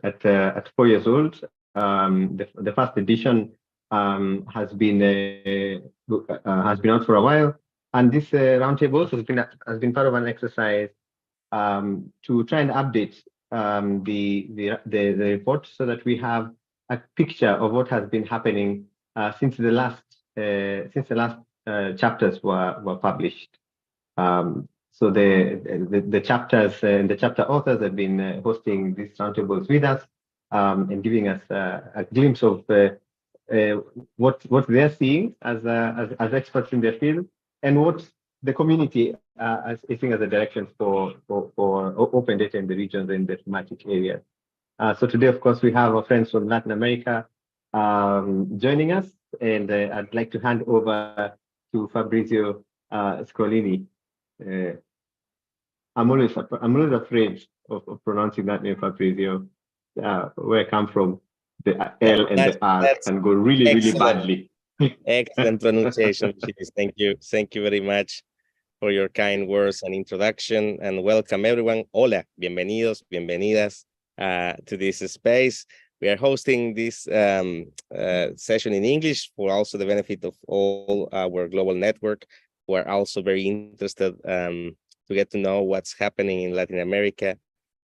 at 4 years old. The first edition has been out for a while, and this roundtable has been part of an exercise to try and update the report so that we have a picture of what has been happening since the last chapters were published. So the chapters and the chapter authors have been hosting these roundtables with us and giving us a glimpse of what they're seeing as experts in their field, and what the community is seeing as a direction for open data in the regions and the thematic areas. So today, of course, we have our friends from Latin America joining us, and I'd like to hand over to Fabrizio Scrollini. I'm always afraid of pronouncing that name, Fabrizio. Where I come from, the L and the R can go really badly. Excellent pronunciation. Thank you very much for your kind words and introduction, and welcome everyone. Hola, bienvenidos, bienvenidas to this space. We are hosting this session in English for also the benefit of all our global network, who are also very interested to get to know what's happening in Latin America.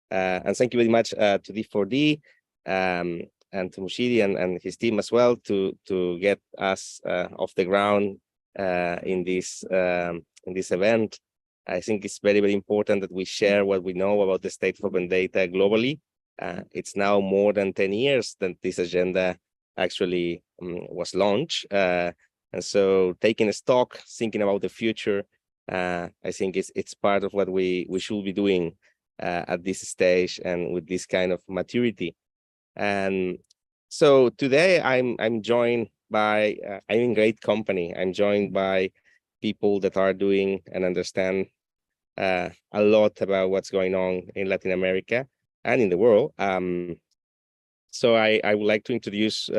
And thank you very much to D4D and to Mushidi and his team as well to get us off the ground in this event. I think it's very important that we share what we know about the state of open data globally. It's now more than 10 years that this agenda actually was launched. And so taking a stock, thinking about the future, I think it's part of what we should be doing at this stage and with this kind of maturity. And so today I'm joined by, I'm in great company. I'm joined by people that are doing and understand a lot about what's going on in Latin America and in the world. So I would like to introduce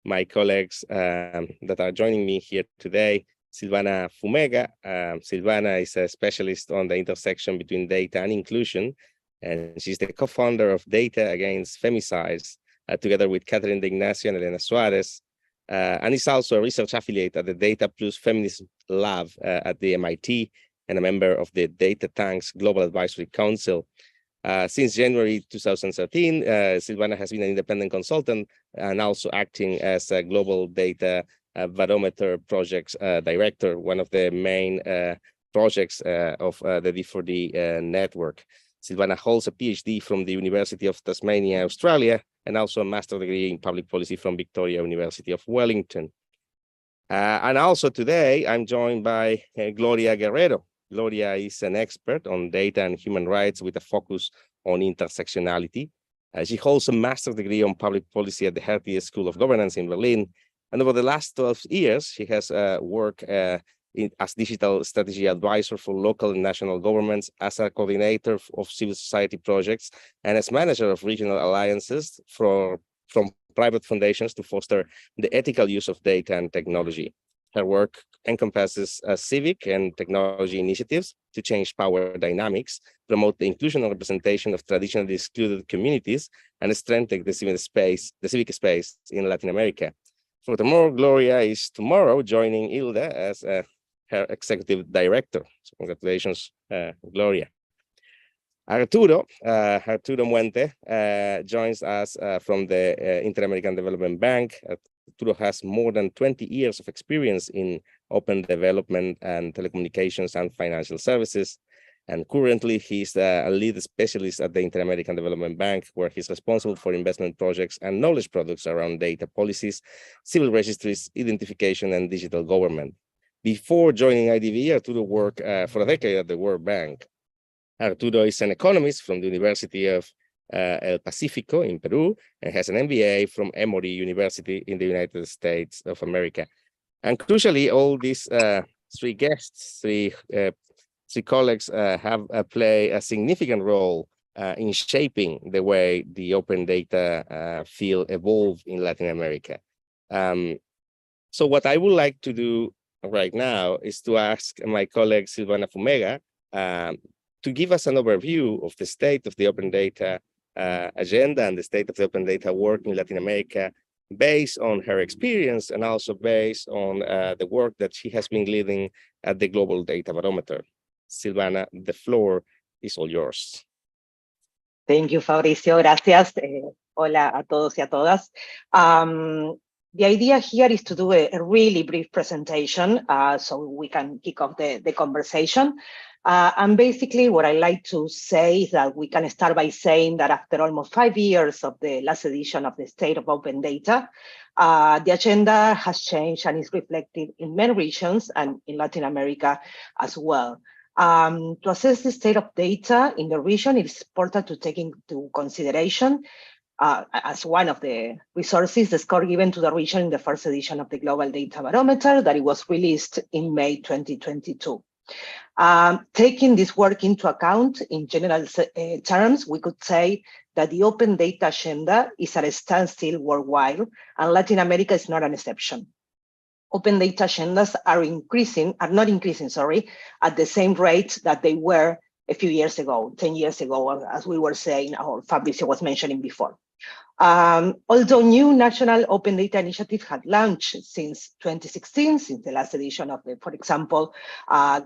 my colleagues that are joining me here today. Silvana Fumega. Silvana is a specialist on the intersection between data and inclusion, and she's the co-founder of Data Against Femicides, together with Catherine De Ignacio and Elena Suarez, and is also a research affiliate at the Data Plus Feminism Lab at the MIT, and a member of the Data Tanks Global Advisory Council. Since January 2013, Silvana has been an independent consultant and also acting as a global data Barometer projects director, one of the main projects of the D4D network. Silvana holds a PhD from the University of Tasmania, Australia, and also a master's degree in public policy from Victoria University of Wellington. And also today, I'm joined by Gloria Guerrero. Gloria is an expert on data and human rights with a focus on intersectionality. She holds a master's degree on public policy at the Hertie School of Governance in Berlin. And over the last 12 years, she has worked as digital strategy advisor for local and national governments, as a coordinator of civil society projects, and as manager of regional alliances from private foundations to foster the ethical use of data and technology. Her work encompasses civic and technology initiatives to change power dynamics, promote the inclusion and representation of traditionally excluded communities, and strengthen the civic space in Latin America. Furthermore, Gloria is tomorrow joining ILDA as her executive director. So congratulations, Gloria. Arturo Muente joins us from the Inter-American Development Bank. Arturo has more than 20 years of experience in open development and telecommunications and financial services. And currently, he's a lead specialist at the Inter-American Development Bank, where he's responsible for investment projects and knowledge products around data policies, civil registries, identification, and digital government. Before joining IDB, Arturo worked for a decade at the World Bank. Arturo is an economist from the University of El Pacifico in Peru, and has an MBA from Emory University in the United States of America. And crucially, all these three colleagues have played a significant role in shaping the way the open data field evolved in Latin America. So what I would like to do right now is to ask my colleague Silvana Fumega to give us an overview of the state of the open data agenda and the state of the open data work in Latin America, based on her experience and also based on the work that she has been leading at the Global Data Barometer. Silvana, the floor is all yours. Thank you, Fabrizio. Gracias. Hola a todos y a todas. The idea here is to do a really brief presentation so we can kick off the conversation. And basically what I like to say is that we can start by saying that after almost 5 years of the last edition of the State of Open Data, the agenda has changed and is reflected in many regions and in Latin America as well. To assess the state of data in the region, it is important to take into consideration as one of the resources, the score given to the region in the first edition of the Global Data Barometer that it was released in May 2022. Taking this work into account, in general terms, we could say that the open data agenda is at a standstill worldwide, and Latin America is not an exception. Open data agendas are not increasing, at the same rate that they were a few years ago, 10 years ago, as we were saying, or Fabrizio was mentioning before. Although new national open data initiatives have launched since 2016, since the last edition of the, for example,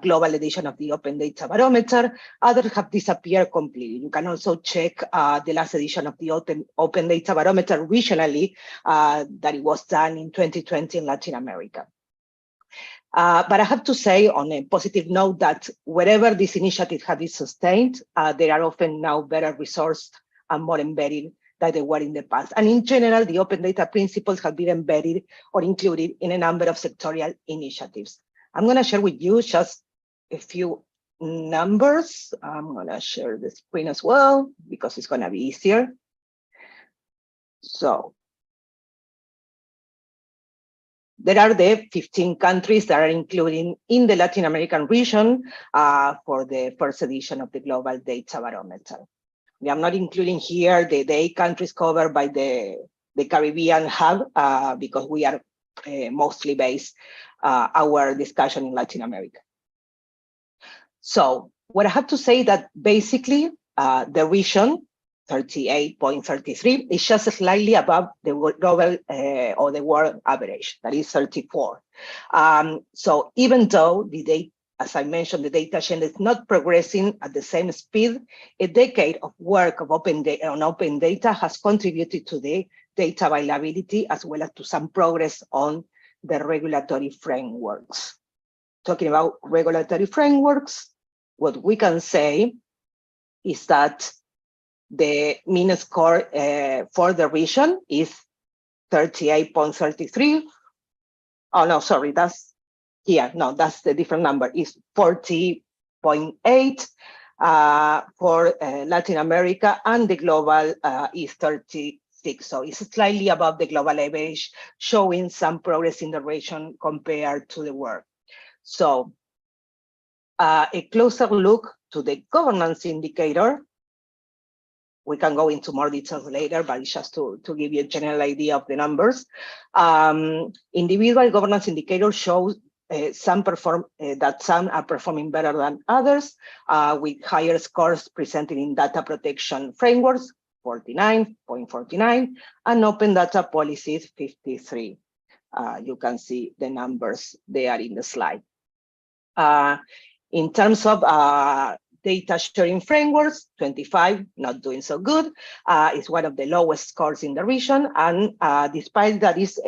global edition of the Open Data Barometer, others have disappeared completely. You can also check the last edition of the Open Data Barometer regionally that it was done in 2020 in Latin America. But I have to say on a positive note that wherever this initiative has been sustained, they are often now better resourced and more embedded than they were in the past. And in general, the open data principles have been embedded or included in a number of sectorial initiatives. I'm going to share with you just a few numbers. I'm going to share the screen as well because it's going to be easier. So there are the 15 countries that are included in the Latin American region for the first edition of the Global Data Barometer. I'm not including here the 8 countries covered by the Caribbean hub because we are mostly based our discussion in Latin America. So what I have to say that basically the region 38.33 is just slightly above the global or the world average, that is 34. So even though the data, as I mentioned, the data agenda is not progressing at the same speed, a decade of work of open data has contributed to the data availability as well as to some progress on the regulatory frameworks. Talking about regulatory frameworks, what we can say is that the mean score for the region is 38.33. Oh, no, sorry, that's here. No, that's the different number. It's 40.8 for Latin America, and the global is 36. So it's slightly above the global average, showing some progress in the region compared to the world. So a closer look to the governance indicator. We can go into more details later, but it's just to give you a general idea of the numbers. Individual governance indicators show some are performing better than others, with higher scores presented in data protection frameworks, 49.49, and open data policies, 53. You can see the numbers there in the slide. In terms of data sharing frameworks, 25, not doing so good. It's one of the lowest scores in the region, and despite that is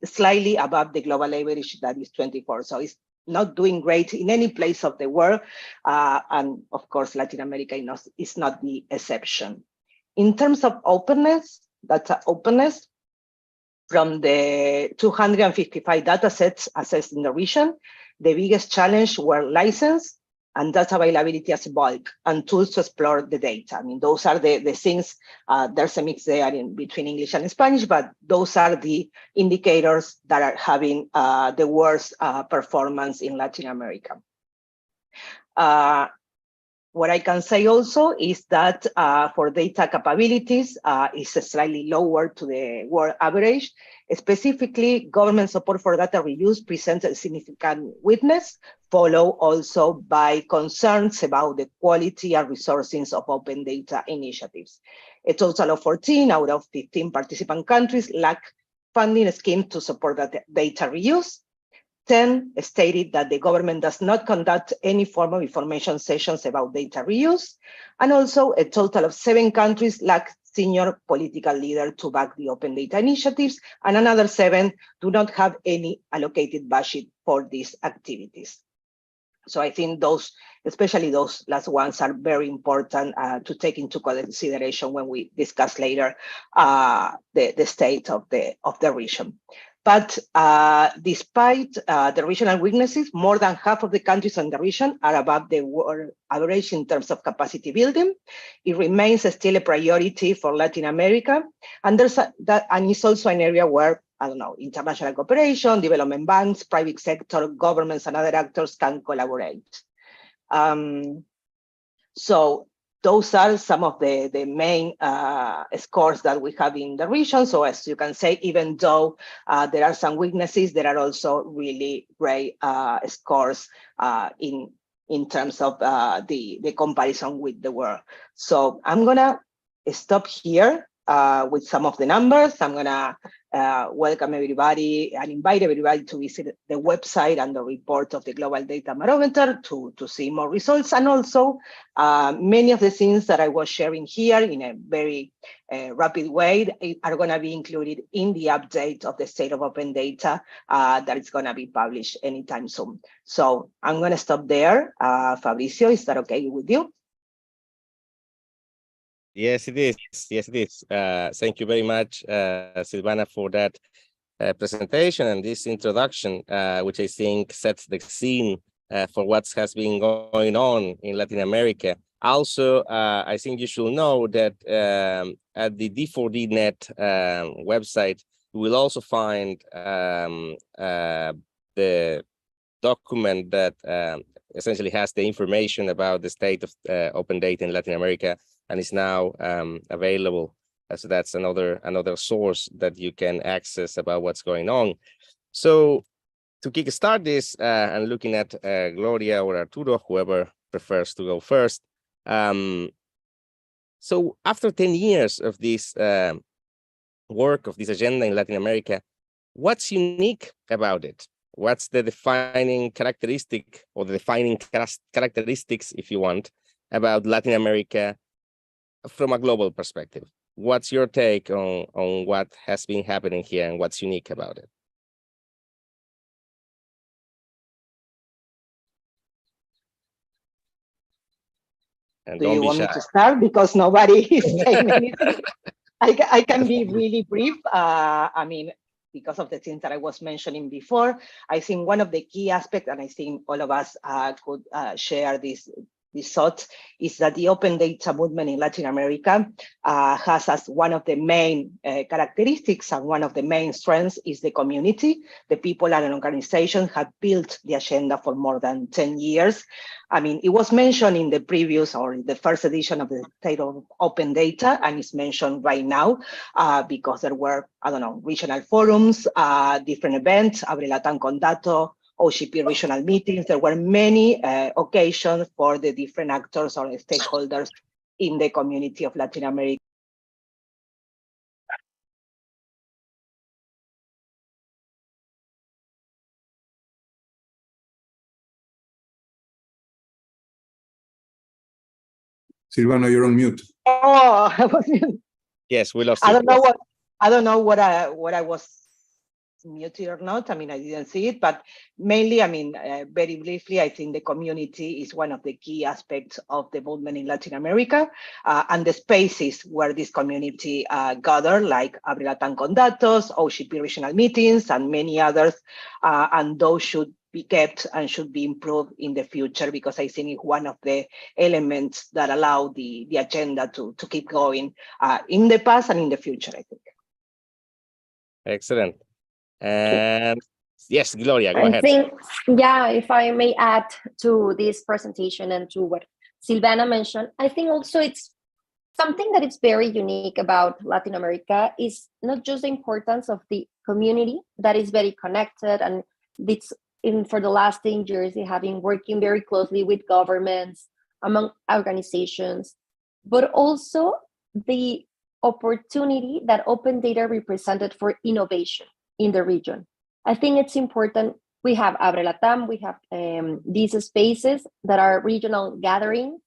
slightly above the global average, that is 24. So it's not doing great in any place of the world, and of course Latin America is not the exception. In terms of openness, data openness, from the 255 data sets assessed in the region, the biggest challenge were license and data availability as bulk, and tools to explore the data. I mean, those are the things, there's a mix there in between English and Spanish, but those are the indicators that are having the worst performance in Latin America. What I can say also is that for data capabilities, it's slightly lower to the world average. Specifically, government support for data reuse presents a significant weakness, followed also by concerns about the quality and resourcing of open data initiatives. A total of 14 out of 15 participant countries lack funding schemes to support the data reuse. 10 stated that the government does not conduct any form of information sessions about data reuse. And also a total of 7 countries lack senior political leader to back the open data initiatives, and another 7 do not have any allocated budget for these activities. So I think those, especially those last ones, are very important to take into consideration when we discuss later the state of the region. But despite the regional weaknesses, more than half of the countries in the region are above the world average in terms of capacity building. It remains still a priority for Latin America, and and it's also an area where, I don't know, international cooperation, development banks, private sector, governments, and other actors can collaborate. So those are some of the main scores that we have in the region. So as you can say, even though there are some weaknesses, there are also really great scores in terms of the comparison with the world. So I'm gonna stop here with some of the numbers. I'm gonna welcome everybody and invite everybody to visit the website and the report of the Global Data Barometer to see more results. And also many of the things that I was sharing here in a very rapid way are gonna be included in the update of the State of Open Data that is gonna be published anytime soon. So I'm gonna stop there. Fabrizio, is that okay with you? Yes, it is. Yes, it is. Thank you very much, Silvana, for that presentation and this introduction, which I think sets the scene for what has been going on in Latin America. Also, I think you should know that at the D4DNet website, you will also find the document that essentially has the information about the state of open data in Latin America, and is now available. So that's another source that you can access about what's going on. So to kickstart this, and looking at Gloria or Arturo, whoever prefers to go first. So after 10 years of this work, of this agenda in Latin America, what's unique about it? What's the defining characteristic, or the defining characteristics, if you want, about Latin America from a global perspective? What's your take on what has been happening here and what's unique about it? And do you want me to start? Because nobody is saying anything. I can be really brief. I mean, because of the things that I was mentioning before, I think one of the key aspects, and I think all of us could share this thought, is that the open data movement in Latin America has as one of the main characteristics and one of the main strengths is the community. The people and organizations have built the agenda for more than 10 years. I mean, it was mentioned in the previous or the first edition of the State of Open Data, and it's mentioned right now because there were, I don't know, regional forums, different events, Abre Latam con Dato, OGP regional meetings. There were many occasions for the different actors or stakeholders in the community of Latin America. Silvana, you're on mute. Oh, I was mute. Yes, we lost you. I don't know what I was muted or not. I mean, I didn't see it, but mainly, I mean, very briefly, I think the community is one of the key aspects of the movement in Latin America, and the spaces where this community gather, like Abre Latam con Datos, OGP regional meetings, and many others, and those should be kept and should be improved in the future, because I think it's one of the elements that allow the agenda to keep going in the past and in the future, I think. Excellent. And yes, Gloria, go ahead. I think, yeah, if I may add to this presentation and to what Silvana mentioned, I think also it's something that is very unique about Latin America is not just the importance of the community that is very connected, and it's for the last 10 years, they have been working very closely with governments, among organizations, but also the opportunity that open data represented for innovation in the region. I think it's important. We have Abre Latam, we have these spaces that are regional gathering,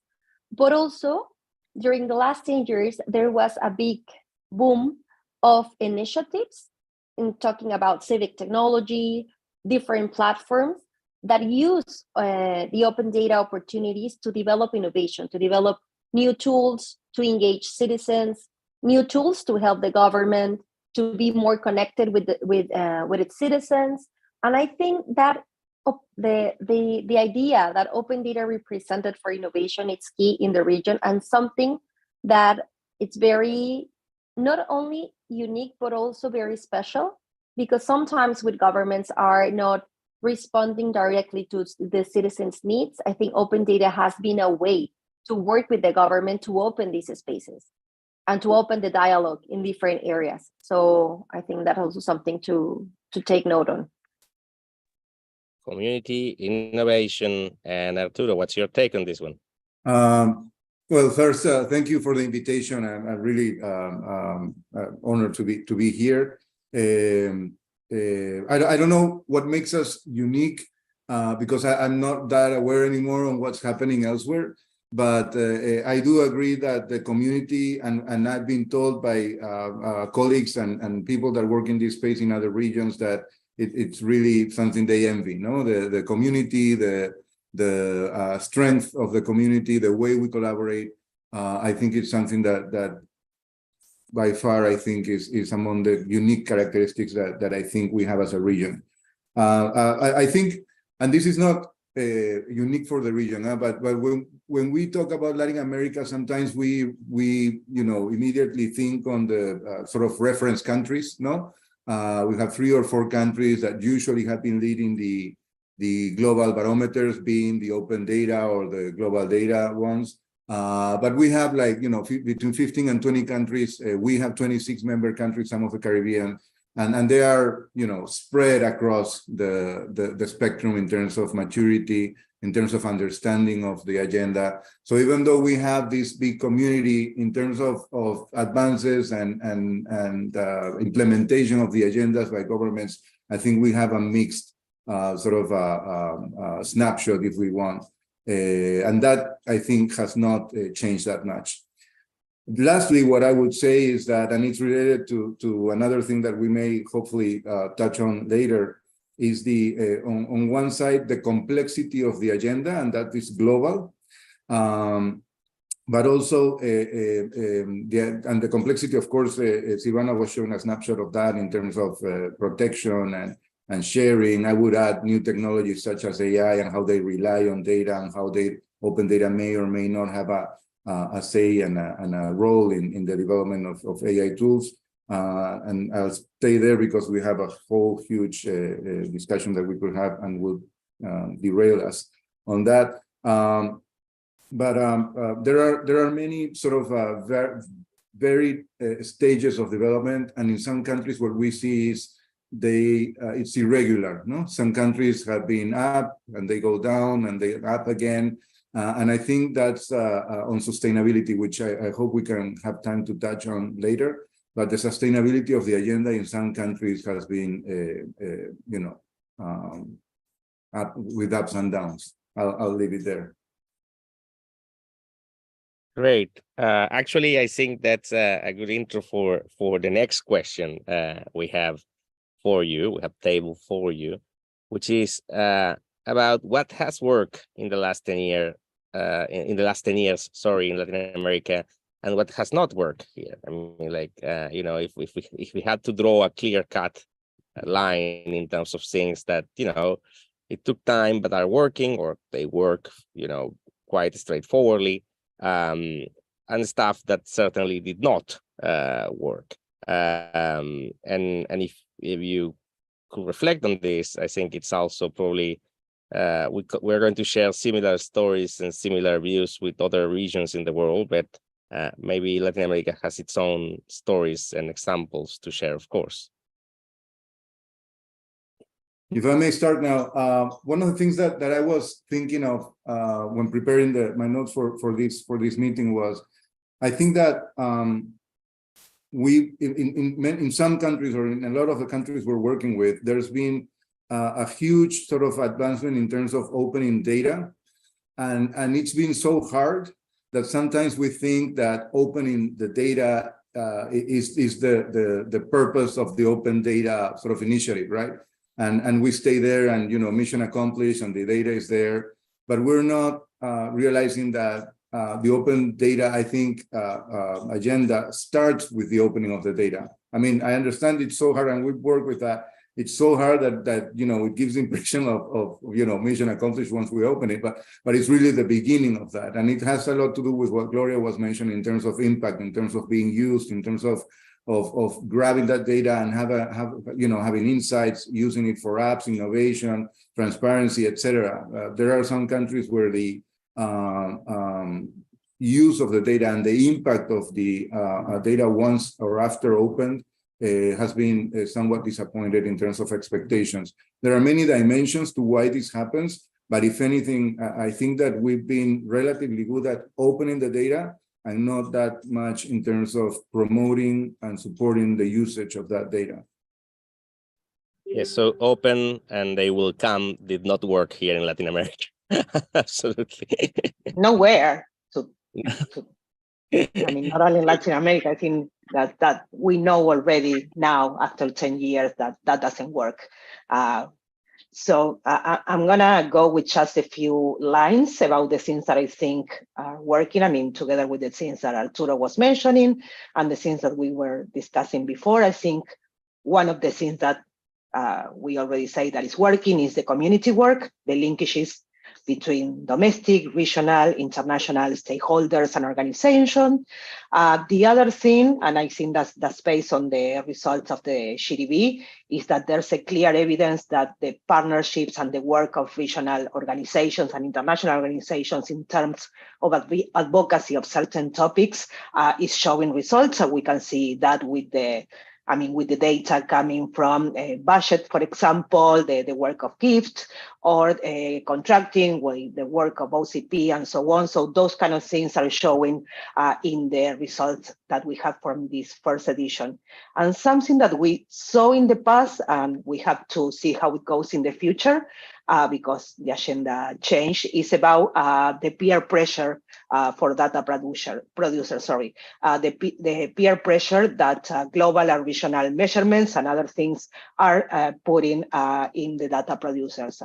but also during the last 10 years, there was a big boom of initiatives in talking about civic technology, different platforms that use the open data opportunities to develop innovation, to develop new tools, to engage citizens, new tools to help the government to be more connected with its citizens. And I think that the idea that open data represented for innovation is key in the region, and something that it's very not only unique but also very special, because sometimes with governments are not responding directly to the citizens' needs. I think open data has been a way to work with the government to open these spaces and to open the dialogue in different areas. So I think that's also something to take note on. Community, innovation, and Arturo, what's your take on this one? Well, first, thank you for the invitation. I'm really honored to be here. I don't know what makes us unique because I'm not that aware anymore on what's happening elsewhere. But I do agree that the community, and I've been told by colleagues and people that work in this space in other regions that it's really something they envy. No, the community, the strength of the community, the way we collaborate. I think it's something that by far I think is among the unique characteristics that I think we have as a region. I think, and this is not unique for the region, but when we talk about Latin America, sometimes we immediately think on the sort of reference countries. No, we have 3 or 4 countries that usually have been leading the global barometers, being the open data or the global data ones. But we have between 15 and 20 countries. We have 26 member countries, some of the Caribbean, and they are spread across the spectrum in terms of maturity, in terms of understanding of the agenda. So even though we have this big community in terms of advances and implementation of the agendas by governments, I think we have a mixed sort of a snapshot, if we want. And that, I think, has not changed that much. Lastly, what I would say is that, and it's related to another thing that we may hopefully touch on later, is on one side, the complexity of the agenda, and that is global. But also, the complexity, of course, Silvana was showing a snapshot of that in terms of protection and sharing. I would add new technologies such as AI and how they rely on data and how open data may or may not have a say and a role in the development of AI tools. And I'll stay there because we have a whole huge discussion that we could have and will derail us on that. But there are many sort of varied stages of development, and in some countries what we see is it's irregular. No, some countries have been up and they go down and they up again, and I think that's on sustainability, which I hope we can have time to touch on later. But the sustainability of the agenda in some countries has been, up with ups and downs. I'll leave it there. Great. Actually, I think that's a good intro for the next question we have for you. We have tabled for you, which is about what has worked in the last 10 years. In Latin America, and what has not worked here. I mean, if we had to draw a clear-cut line in terms of things that it took time but are working, or they work quite straightforwardly, and stuff that certainly did not work. And if you could reflect on this, I think it's also probably we're going to share similar stories and similar views with other regions in the world, but maybe Latin America has its own stories and examples to share, of course. If I may start now, one of the things that I was thinking of when preparing my notes for this meeting was, I think that in some countries, or in a lot of the countries we're working with, there's been a huge sort of advancement in terms of opening data, and it's been so hard that sometimes we think that opening the data is the purpose of the open data sort of initiative, right? And we stay there, and mission accomplished, and the data is there, but we're not realizing that the open data, I think, agenda starts with the opening of the data. I mean, I understand it's so hard, and we work with that. It's so hard that it gives the impression of mission accomplished once we open it, but it's really the beginning of that, and it has a lot to do with what Gloria was mentioning in terms of impact, in terms of being used, in terms of grabbing that data and having insights, using it for apps, innovation, transparency, etc. There are some countries where the use of the data and the impact of the data once or after opened has been somewhat disappointed in terms of expectations. There are many dimensions to why this happens, but if anything, I think that we've been relatively good at opening the data and not that much in terms of promoting and supporting the usage of that data. Yes, so open and they will come did not work here in Latin America. Absolutely. Nowhere. I mean, not only in Latin America, I think that we know already now after 10 years that doesn't work. So I'm gonna go with just a few lines about the things that I think are working. I mean, together with the things that Arturo was mentioning and the things that we were discussing before, I think one of the things that we already say that is working is the community work, the linkages between domestic, regional, international stakeholders and organizations. The other thing, and I think that's based on the results of the GDB, is that there's a clear evidence that the partnerships and the work of regional organizations and international organizations in terms of advocacy of certain topics is showing results. So we can see that with the data coming from budget, for example, the work of GIFT, or contracting with the work of OCP and so on. So those kind of things are showing in the results that we have from this first edition. And something that we saw in the past, and we have to see how it goes in the future, because the agenda change, is about the peer pressure for data producer. The peer pressure that global and regional measurements and other things are putting in the data producers.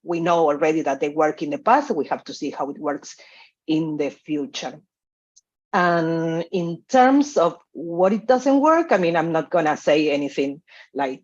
We know already that they work in the past. We have to see how it works in the future. And in terms of what it doesn't work, I mean, I'm not gonna say anything like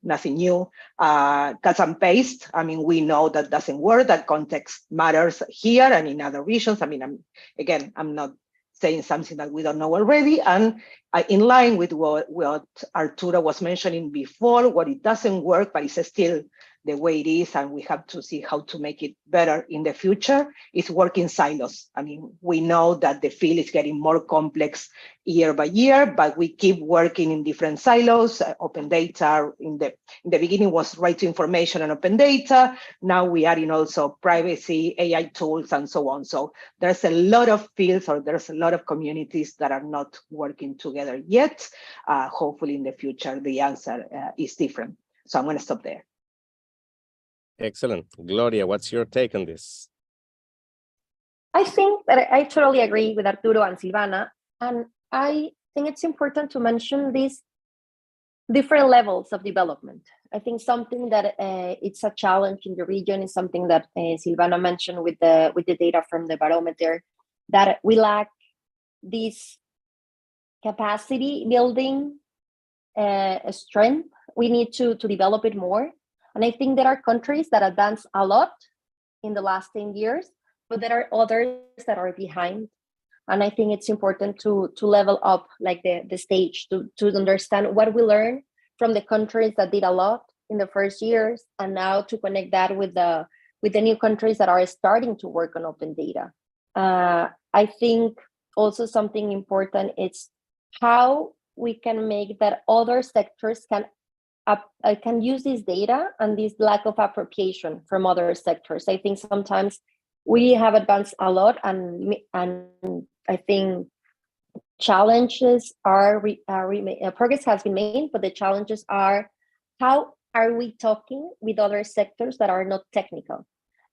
nothing new. Cut and paste. I mean, we know that doesn't work. That context matters here and in other regions. I mean, I'm not saying something that we don't know already. And in line with what Arturo was mentioning before, what it doesn't work, but it's still the way it is, and we have to see how to make it better in the future, is work in silos. I mean, we know that the field is getting more complex year by year, but we keep working in different silos. Open data in the beginning was right to information and open data. Now we are in also privacy, AI tools, and so on. So there's a lot of fields, or there's a lot of communities that are not working together yet. Hopefully in the future, the answer is different. So I'm going to stop there. Excellent. Gloria, what's your take on this? I think that I totally agree with Arturo and Silvana, and I think it's important to mention these different levels of development. I think something that it's a challenge in the region is something that Silvana mentioned with the data from the Barometer, that we lack this capacity building strength. We need to develop it more. And I think there are countries that advance a lot in the last 10 years, but there are others that are behind. And I think it's important to level up like the stage, to understand what we learned from the countries that did a lot in the first years, and now to connect that with the new countries that are starting to work on open data. I think also something important is how we can make that other sectors can use this data and this lack of appropriation from other sectors. I think sometimes we have advanced a lot, and I think challenges are progress has been made, but the challenges are how are we talking with other sectors that are not technical?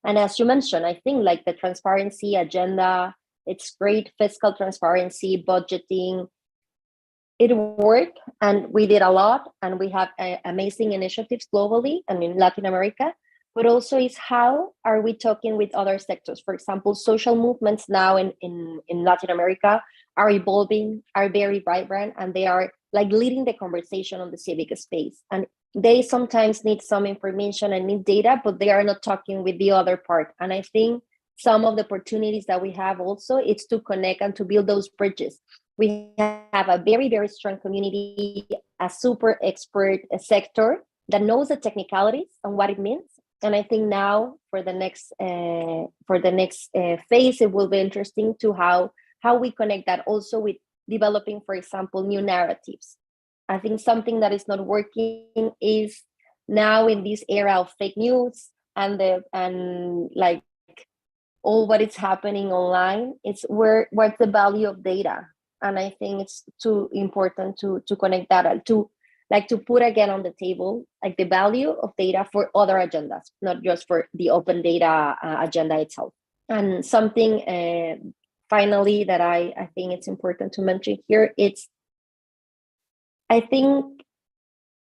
And as you mentioned, I think like the transparency agenda, it's great, fiscal transparency, budgeting, it worked, and we did a lot, and we have amazing initiatives globally and in Latin America, but also is how are we talking with other sectors? For example, social movements now in Latin America are evolving, are very vibrant, and they are like leading the conversation on the civic space. And they sometimes need some information and need data, but they are not talking with the other part. And I think some of the opportunities that we have also is to connect and to build those bridges. We have a very, very strong community, a super expert sector that knows the technicalities and what it means. And I think now for the next phase, it will be interesting to how we connect that also with developing, for example, new narratives. I think something that is not working is now in this era of fake news and like all what is happening online, it's what's the value of data. And I think it's too important to connect that, to put again on the table, like the value of data for other agendas, not just for the open data agenda itself. And something finally that I think it's important to mention here, I think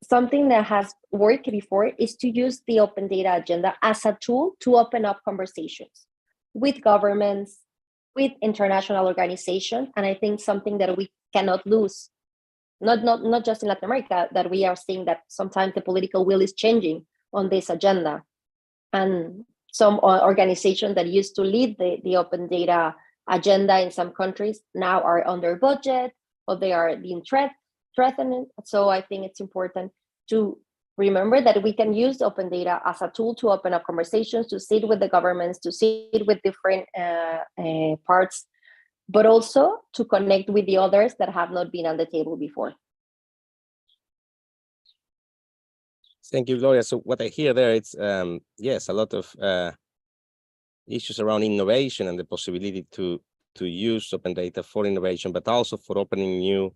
something that has worked before is to use the open data agenda as a tool to open up conversations with governments, with international organizations. And I think something that we cannot lose, not just in Latin America, that we are seeing that sometimes the political will is changing on this agenda. And some organizations that used to lead the open data agenda in some countries now are under budget, or they are being threatened. So I think it's important to remember that we can use open data as a tool to open up conversations, to sit with the governments, to sit with different parts, but also to connect with the others that have not been on the table before. Thank you, Gloria. So what I hear there, it's yes, a lot of issues around innovation and the possibility to use open data for innovation, but also for opening new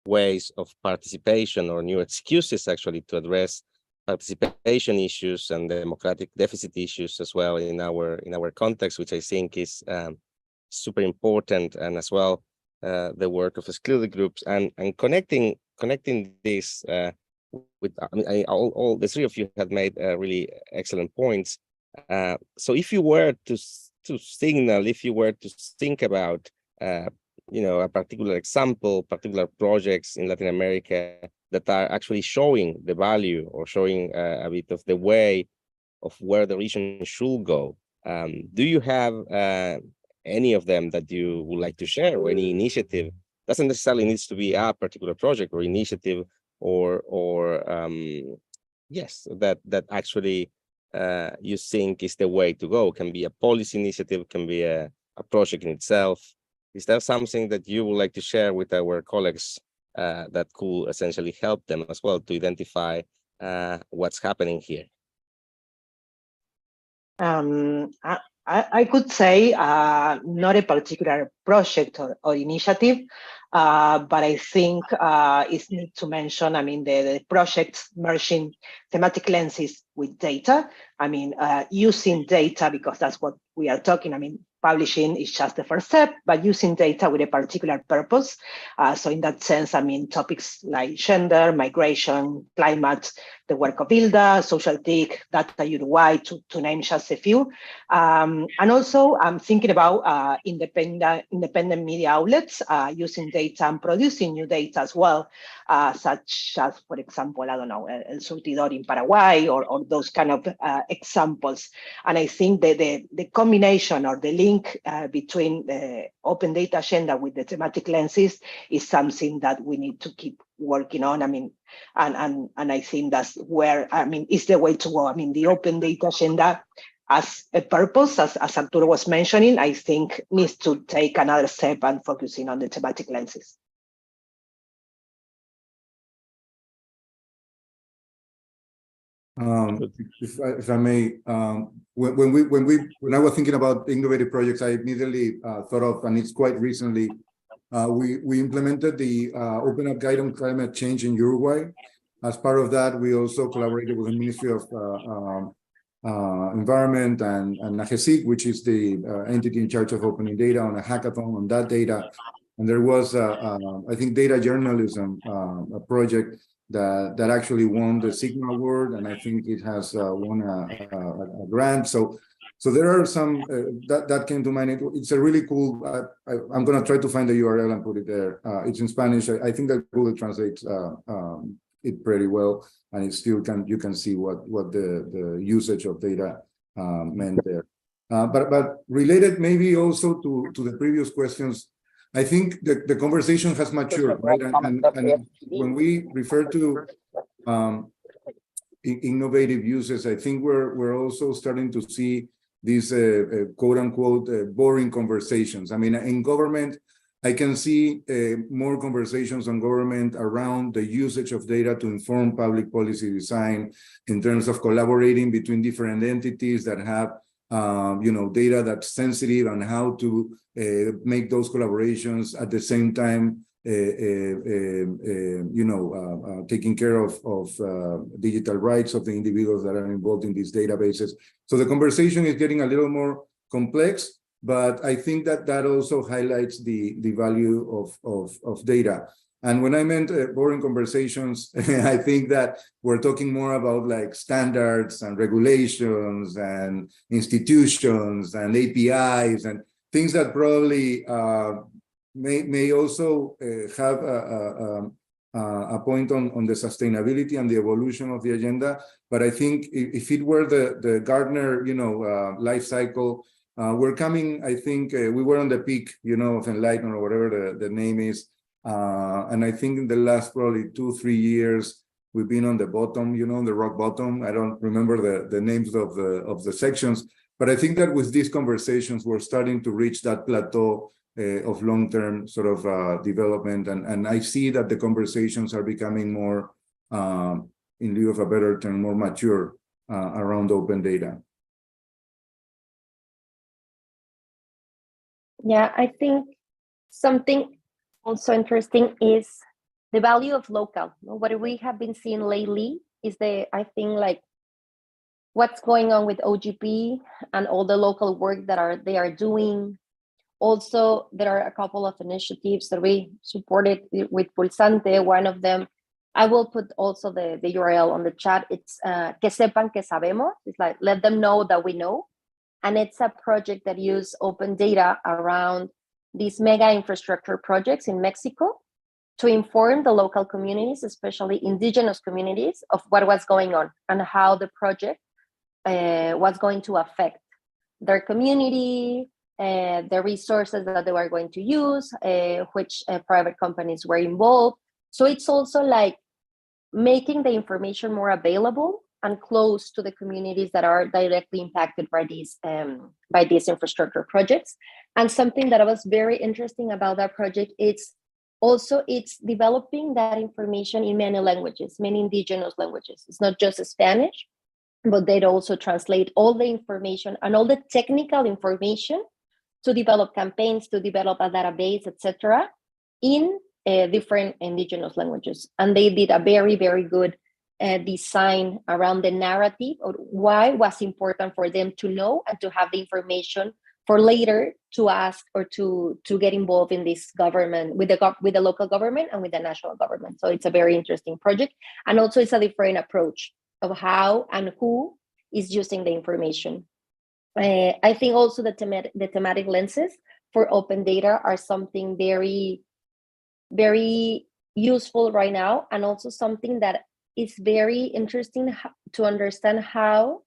ways of participation or new excuses actually to address participation issues and democratic deficit issues as well in our context, which I think is super important, and as well the work of excluded groups and connecting this with all the three of you have made really excellent points. So if you were to signal, if you were to think about a particular example, particular projects in Latin America that are actually showing the value or showing a bit of the way of where the region should go, do you have any of them that you would like to share, or any initiative? Doesn't necessarily need to be a particular project or initiative, or yes, that actually you think is the way to go. Can be a policy initiative, can be a project in itself. Is there something that you would like to share with our colleagues that could essentially help them as well to identify what's happening here? I could say not a particular project or initiative, but I think it's need to mention, the projects merging thematic lenses with data. Using data, because that's what we are talking. Publishing is just the first step, but using data with a particular purpose. So in that sense, topics like gender, migration, climate, the work of ILDA, social tech, data UI, to name just a few. And also I'm thinking about independent media outlets using data and producing new data as well, such as, for example, I don't know, El Surtidor in Paraguay, or those kind of examples. And I think the combination or the link between the open data agenda with the thematic lenses is something that we need to keep working on. And I think that's where, is the way to go. The open data agenda as a purpose, as Arturo was mentioning, I think needs to take another step and focusing on the thematic lenses. If I may, when I was thinking about innovative projects, I immediately thought of, and it's quite recently, We implemented the Open Up Guide on Climate Change in Uruguay. As part of that, we also collaborated with the Ministry of Environment and NAGESIC, which is the entity in charge of opening data, on a hackathon on that data. And there was, I think, data journalism, a project that actually won the Sigma Award, and I think it has won a grant. So there are some that came to mind. It's a really cool. I'm going to try to find the URL and put it there. It's in Spanish. I think that Google translates it pretty well, and it still you can see what the usage of data meant there. But related maybe also to the previous questions, I think the conversation has matured, right? And when we refer to innovative uses, I think we're also starting to see these quote unquote boring conversations. I mean, in government, I can see more conversations on government around the usage of data to inform public policy design, in terms of collaborating between different entities that have data that's sensitive, and how to make those collaborations at the same time, taking care of digital rights of the individuals that are involved in these databases. So the conversation is getting a little more complex, but I think that also highlights the value of data. And when I meant boring conversations, I think that we're talking more about like standards and regulations and institutions and APIs and things that probably may also have a point on the sustainability and the evolution of the agenda. But I think if it were the Gartner, life cycle, we're coming, I think we were on the peak, of enlightenment, or whatever the name is. And I think in the last probably 2-3 years, we've been on the bottom, on the rock bottom. I don't remember the names of the sections, but I think that with these conversations, we're starting to reach that plateau of long-term sort of development. And I see that the conversations are becoming more, in lieu of a better term, more mature around open data. Yeah, I think something also interesting is the value of local. What we have been seeing lately is I think like what's going on with OGP and all the local work that they are doing. Also, there are a couple of initiatives that we supported with Pulsante. One of them, I will put also the URL on the chat. It's Que Sepan Que Sabemos. It's like, let them know that we know. And it's a project that uses open data around these mega infrastructure projects in Mexico to inform the local communities, especially indigenous communities, of what was going on and how the project was going to affect their community, the resources that they were going to use, which private companies were involved. So it's also like making the information more available and close to the communities that are directly impacted by these infrastructure projects. And something that was very interesting about that project is also it's developing that information in many languages, many indigenous languages. It's not just Spanish, but they also translate all the information and all the technical information to develop campaigns, to develop a database, etc., in different indigenous languages. And they did a very, very good design around the narrative of why it was important for them to know and to have the information for later to ask or to get involved in this government, with the local government and with the national government. So it's a very interesting project. And also it's a different approach of how and who is using the information. I think also the thematic lenses for open data are something very, very useful right now, and also something that is very interesting to understand how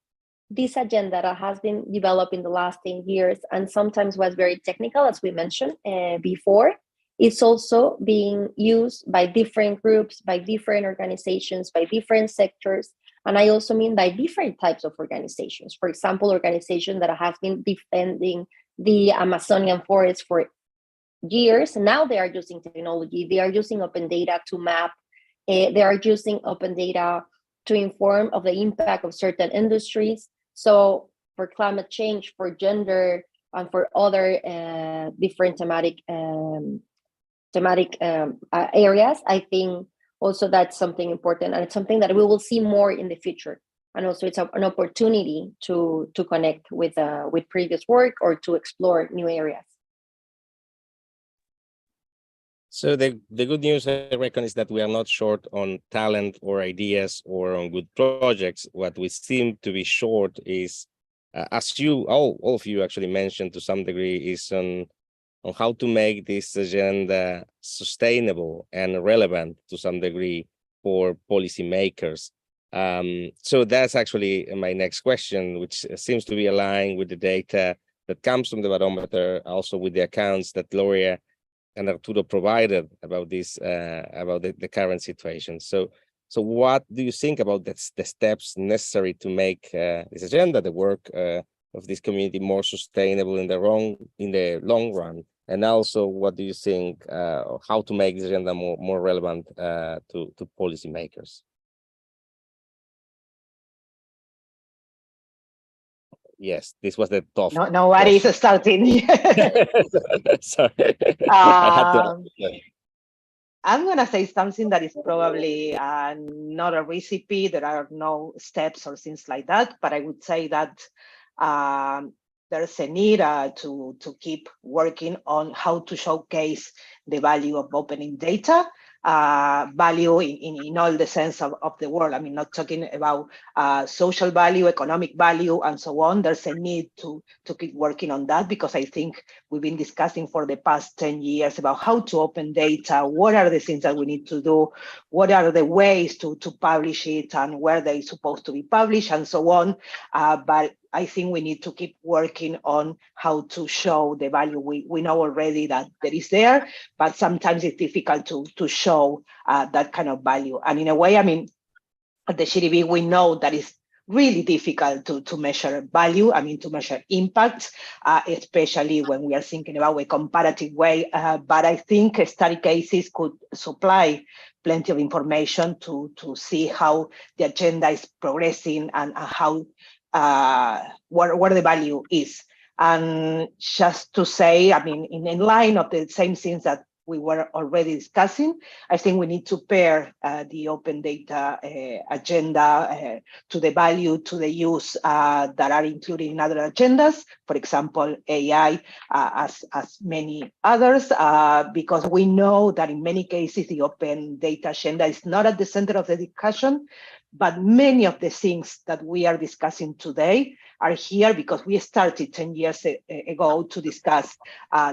this agenda that has been developed in the last 10 years and sometimes was very technical, as we mentioned before, is also being used by different groups, by different organizations, by different sectors. And I also mean by different types of organizations. For example, organizations that have been defending the Amazonian forest for years. Now they are using technology. They are using open data to map. They are using open data to inform of the impact of certain industries. So for climate change, for gender, and for other different thematic thematic areas, I think also that's something important, and it's something that we will see more in the future. And also it's an opportunity to connect with previous work or to explore new areas. So the good news, I reckon, is that we are not short on talent or ideas or on good projects. What we seem to be short is, as you all of you actually mentioned to some degree, is on how to make this agenda sustainable and relevant to some degree for policymakers. So that's actually my next question, which seems to be aligned with the data that comes from the Barometer, also with the accounts that Gloria and Arturo provided about this, about the current situation. So what do you think about the steps necessary to make this agenda, the work of this community, more sustainable in the long run? And also, what do you think how to make this agenda more relevant to policymakers? Yes, this was the tough. No, nobody is starting. Sorry, I had to. I'm going to say something that is probably not a recipe. There are no steps or things like that, but I would say that there's a need to keep working on how to showcase the value of opening data, value in all the sense of the word. I mean, not talking about social value, economic value, and so on. There's a need to keep working on that, because I think we've been discussing for the past 10 years about how to open data, what are the things that we need to do, what are the ways to publish it, and where they're supposed to be published, and so on. But I think we need to keep working on how to show the value. We know already that there is there, but sometimes it's difficult to show that kind of value. And in a way, I mean, at the GDP, we know that it's really difficult to measure value, I mean, to measure impact, especially when we are thinking about a comparative way. But I think study cases could supply plenty of information to see how the agenda is progressing and how where the value is. And just to say, I mean, in line of the same things that we were already discussing, I think we need to pair the open data agenda to the value, to the use that are included in other agendas, for example, AI, as many others, because we know that in many cases, the open data agenda is not at the center of the discussion, but many of the things that we are discussing today are here because we started 10 years ago to discuss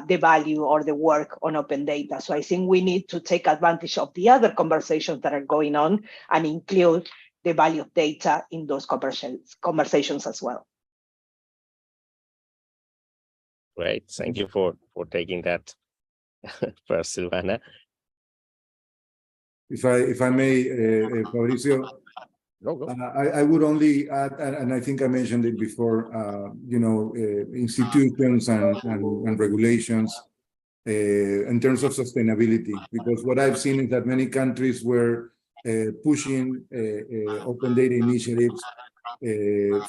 the value or the work on open data. So I think we need to take advantage of the other conversations that are going on and include the value of data in those conversations as well. Great, thank you for taking that first, Silvana. If I may, Fabrizio, Go. I would only add, and I think I mentioned it before, you know, institutions and regulations in terms of sustainability, because what I've seen is that many countries were pushing open data initiatives,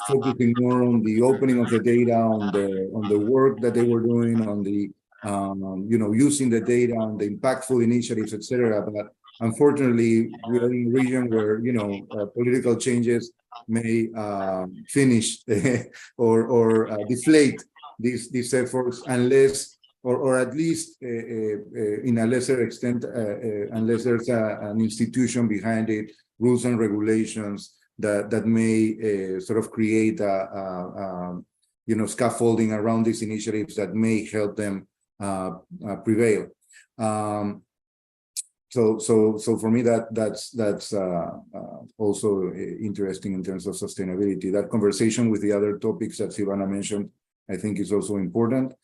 focusing more on the opening of the data, on the work that they were doing, on the you know, using the data, on the impactful initiatives, etc. But unfortunately, we are in a region where, you know, political changes may finish or deflate these efforts unless, or at least in a lesser extent, unless there's an institution behind it, rules and regulations that may sort of create you know, scaffolding around these initiatives that may help them prevail. So for me, that's also interesting in terms of sustainability. That conversation with the other topics that Silvana mentioned, I think, is also important.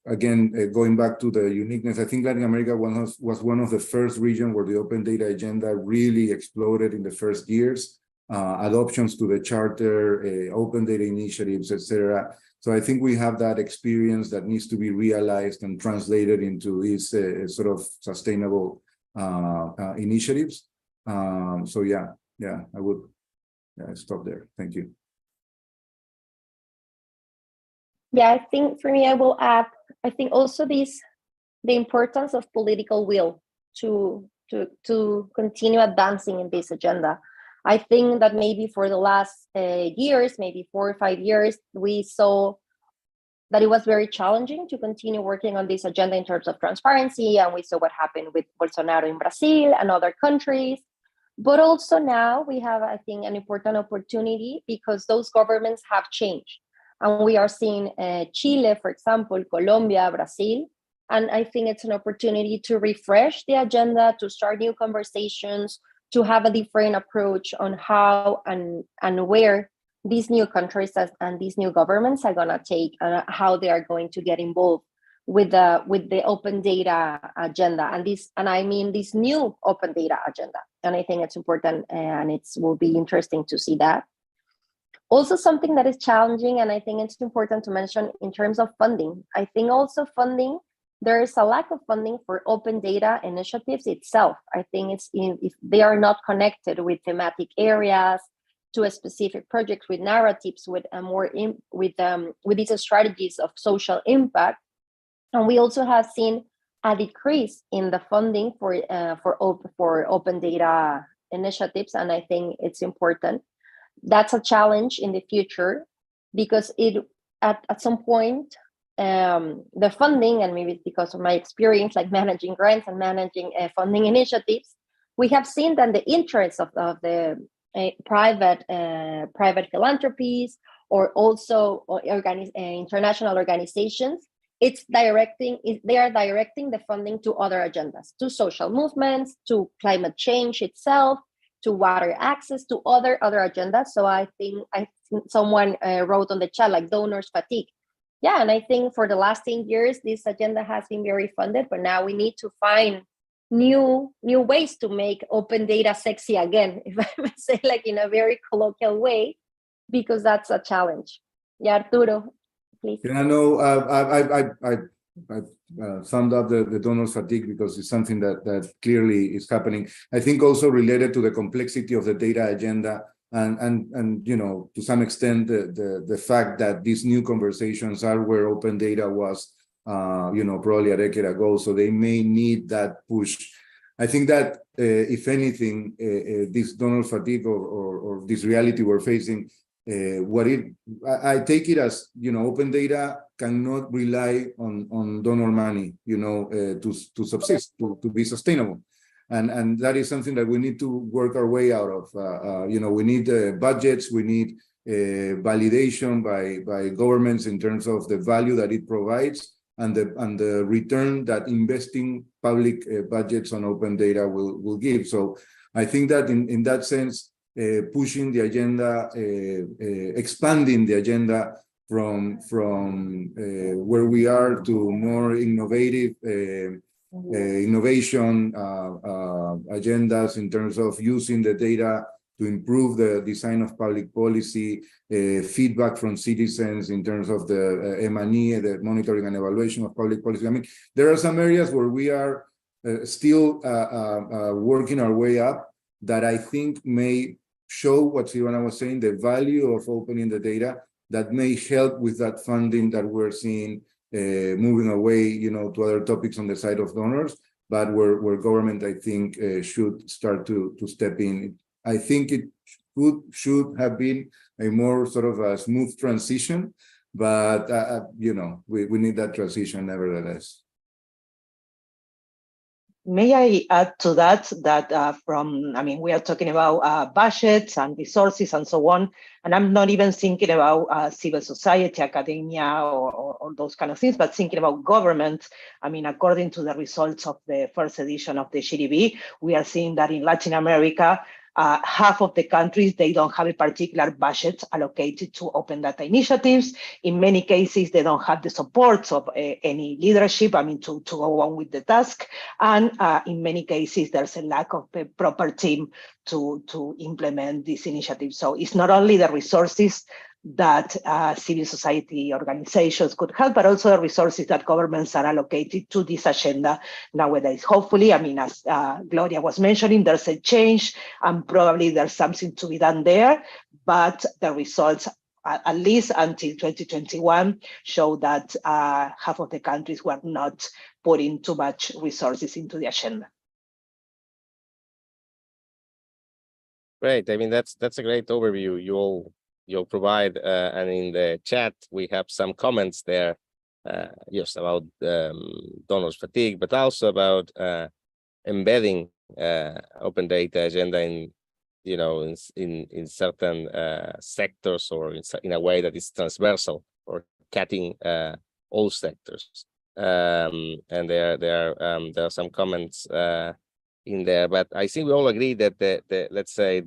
Again, going back to the uniqueness, I think Latin America was one of the first regions where the open data agenda really exploded in the first years. Adoptions to the charter, open data initiatives, etc. So I think we have that experience that needs to be realized and translated into these sort of sustainable initiatives. So yeah, I would stop there. Thank you. Yeah, I think for me, I will add, I think also this the importance of political will to continue advancing in this agenda. I think that maybe for the last years, maybe 4 or 5 years, we saw that it was very challenging to continue working on this agenda in terms of transparency. And we saw what happened with Bolsonaro in Brazil and other countries. But also now we have, I think, an important opportunity because those governments have changed. And we are seeing Chile, for example, Colombia, Brazil. And I think it's an opportunity to refresh the agenda, to start new conversations, to have a different approach on how and where these new countries and these new governments are going to take, how they are going to get involved with the open data agenda, and I mean this new open data agenda. And I think it's important, and it will be interesting to see that. Also, something that is challenging, and I think it's important to mention in terms of funding. I think also funding, there is a lack of funding for open data initiatives itself. I think if they are not connected with thematic areas, to a specific project with narratives, with these strategies of social impact. And we also have seen a decrease in the funding for open data initiatives, and I think it's important. That's a challenge in the future because at some point the funding, and maybe it's because of my experience like managing grants and managing funding initiatives, we have seen that the interests of the private philanthropies or also international organizations, they are directing the funding to other agendas, to social movements, to climate change itself, to water access, to other agendas. So I think someone wrote on the chat like donors fatigue. Yeah, and I think for the last 10 years, this agenda has been very funded, but now we need to find new ways to make open data sexy again, if I may say, like in a very colloquial way, because that's a challenge. Yeah, Arturo, please. Yeah, no, I summed up the donors fatigue because it's something that clearly is happening. I think also related to the complexity of the data agenda and you know, to some extent the fact that these new conversations are where open data was you know, probably a decade ago, so they may need that push. I think that if anything, this donor fatigue or this reality we're facing, I take it as, you know, open data cannot rely on donor money, you know, to subsist, to be sustainable. And that is something that we need to work our way out of. You know, we need budgets, we need validation by governments in terms of the value that it provides and the return that investing public budgets on open data will give. So I think that in that sense, pushing the agenda, expanding the agenda from where we are to more innovative innovation agendas in terms of using the data to improve the design of public policy, feedback from citizens in terms of the M&E, the monitoring and evaluation of public policy. I mean, there are some areas where we are still working our way up that I think may show what Silvana was saying, the value of opening the data that may help with that funding that we're seeing moving away, you know, to other topics on the side of donors, but where government, I think, should start to step in. I think it should have been a more sort of a smooth transition, but you know, we need that transition nevertheless. May I add to that I mean, we are talking about budgets and resources and so on, and I'm not even thinking about civil society, academia, or those kind of things, but thinking about government. I mean, according to the results of the first edition of the GDP, we are seeing that in Latin America, half of the countries, they don't have a particular budget allocated to open data initiatives. In many cases, they don't have the support of any leadership, I mean, to go on with the task. And in many cases, there's a lack of a proper team to implement these initiatives. So it's not only the resources that civil society organizations could help, but also the resources that governments are allocated to this agenda nowadays. Hopefully, I mean, as Gloria was mentioning, there's a change and probably there's something to be done there, but the results, at least until 2021, show that half of the countries were not putting too much resources into the agenda. Great. I mean, that's a great overview you'll provide, and in the chat we have some comments there, yes, about donors fatigue, but also about embedding open data agenda in, you know, in certain sectors, or in a way that is transversal, or cutting all sectors. And there are some comments in there, but I think we all agree that the let's say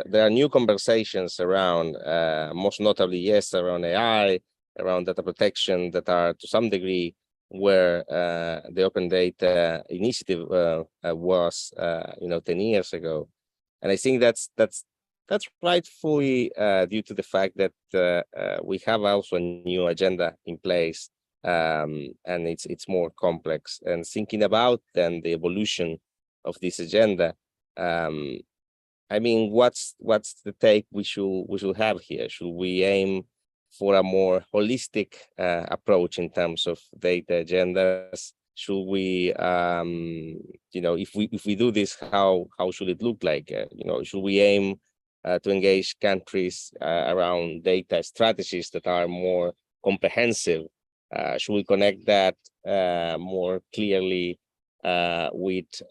there are new conversations around, most notably, yes, around AI, around data protection, that are to some degree where the open data initiative was, 10 years ago. And I think that's rightfully due to the fact that we have also a new agenda in place, and it's more complex. And thinking about then the evolution of this agenda, I mean, what's the take we should have here? Should we aim for a more holistic approach in terms of data agendas? Should we, if we do this, how should it look like? Should we aim to engage countries around data strategies that are more comprehensive? Should we connect that more clearly with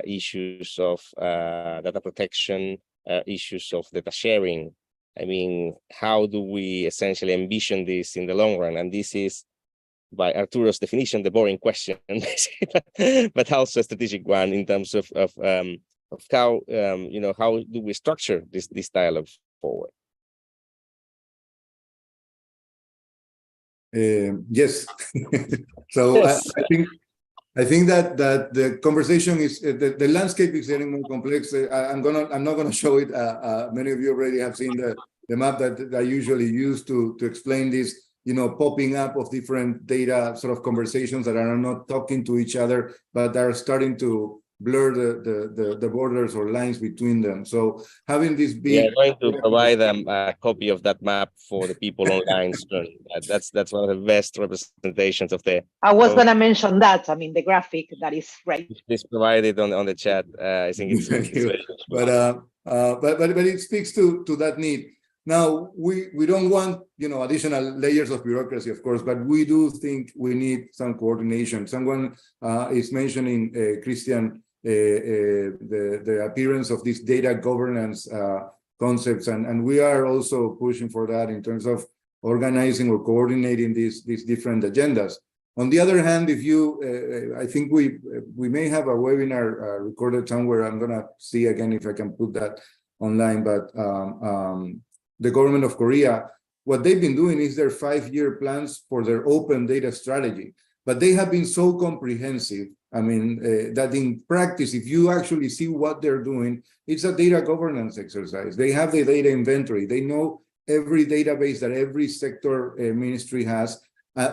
issues of data protection, issues of data sharing? I mean, how do we essentially envision this in the long run? And this is, by Arturo's definition, the boring question, but also a strategic one in terms of how how do we structure this dialogue forward? Yes. So yes. I think that the conversation is the landscape is getting more complex. I'm not gonna show it. Many of you already have seen the map that I usually use to explain this. Popping up of different data sort of conversations that are not talking to each other, but are starting to blur the borders or lines between them. So having this big, we are going to provide them a copy of that map for the people online. That's one of the best representations of the. I was going to mention that. I mean, the graphic that is right. Please provide it on the chat. I think it's very but it speaks to that need. Now we don't want additional layers of bureaucracy, of course, but we do think we need some coordination. Someone is mentioning, Christian, the appearance of these data governance concepts, and we are also pushing for that in terms of organizing or coordinating these different agendas. On the other hand, if you, I think we may have a webinar recorded somewhere. I'm gonna see again if I can put that online, but the government of Korea, what they've been doing is their 5-year plans for their open data strategy, but they have been so comprehensive. I mean, that in practice, if you actually see what they're doing, it's a data governance exercise. They have the data inventory. They know every database that every sector ministry has,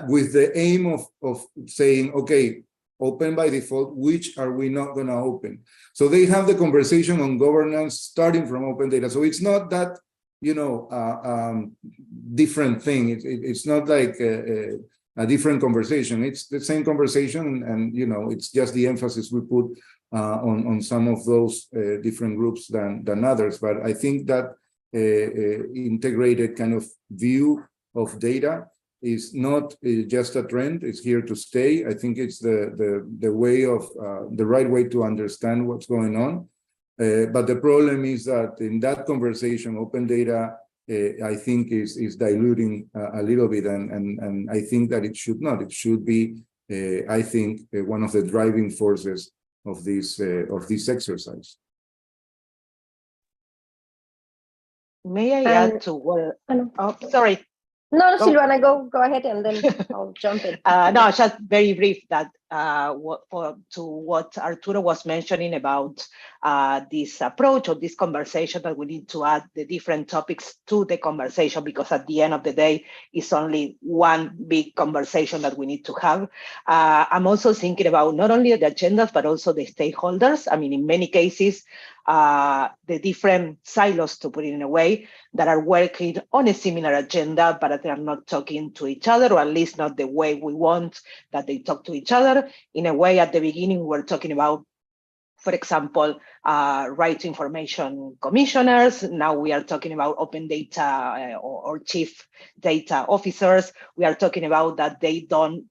with the aim of saying, okay, open by default, which are we not going to open? So they have the conversation on governance starting from open data. So it's not that, different thing. It's not like a different conversation. It's the same conversation, and it's just the emphasis we put on some of those different groups than others. But I think that integrated kind of view of data is not just a trend. It's here to stay. I think it's the way of the right way to understand what's going on. But the problem is that in that conversation, open data, I think is diluting a little bit, and I think that it should not. It should be, I think, one of the driving forces of this exercise. May I add to what? Oh, sorry. No, Silvana, go ahead, and then I'll jump in. No, just very brief that to what Arturo was mentioning about this approach or this conversation, that we need to add the different topics to the conversation, because at the end of the day, it's only one big conversation that we need to have. I'm also thinking about not only the agendas, but also the stakeholders. I mean, in many cases, the different silos, to put it in a way, that are working on a similar agenda, but they are not talking to each other, or at least not the way we want that they talk to each other. In a way, at the beginning, we're talking about, for example, right to information commissioners. Now we are talking about open data or chief data officers. We are talking about that they don't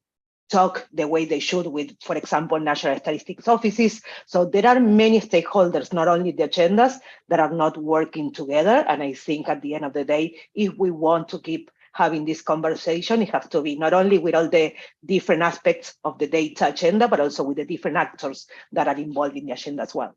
talk the way they should with, for example, national statistics offices. So there are many stakeholders, not only the agendas, that are not working together. And I think at the end of the day, if we want to keep having this conversation, it has to be not only with all the different aspects of the data agenda, but also with the different actors that are involved in the agenda as well.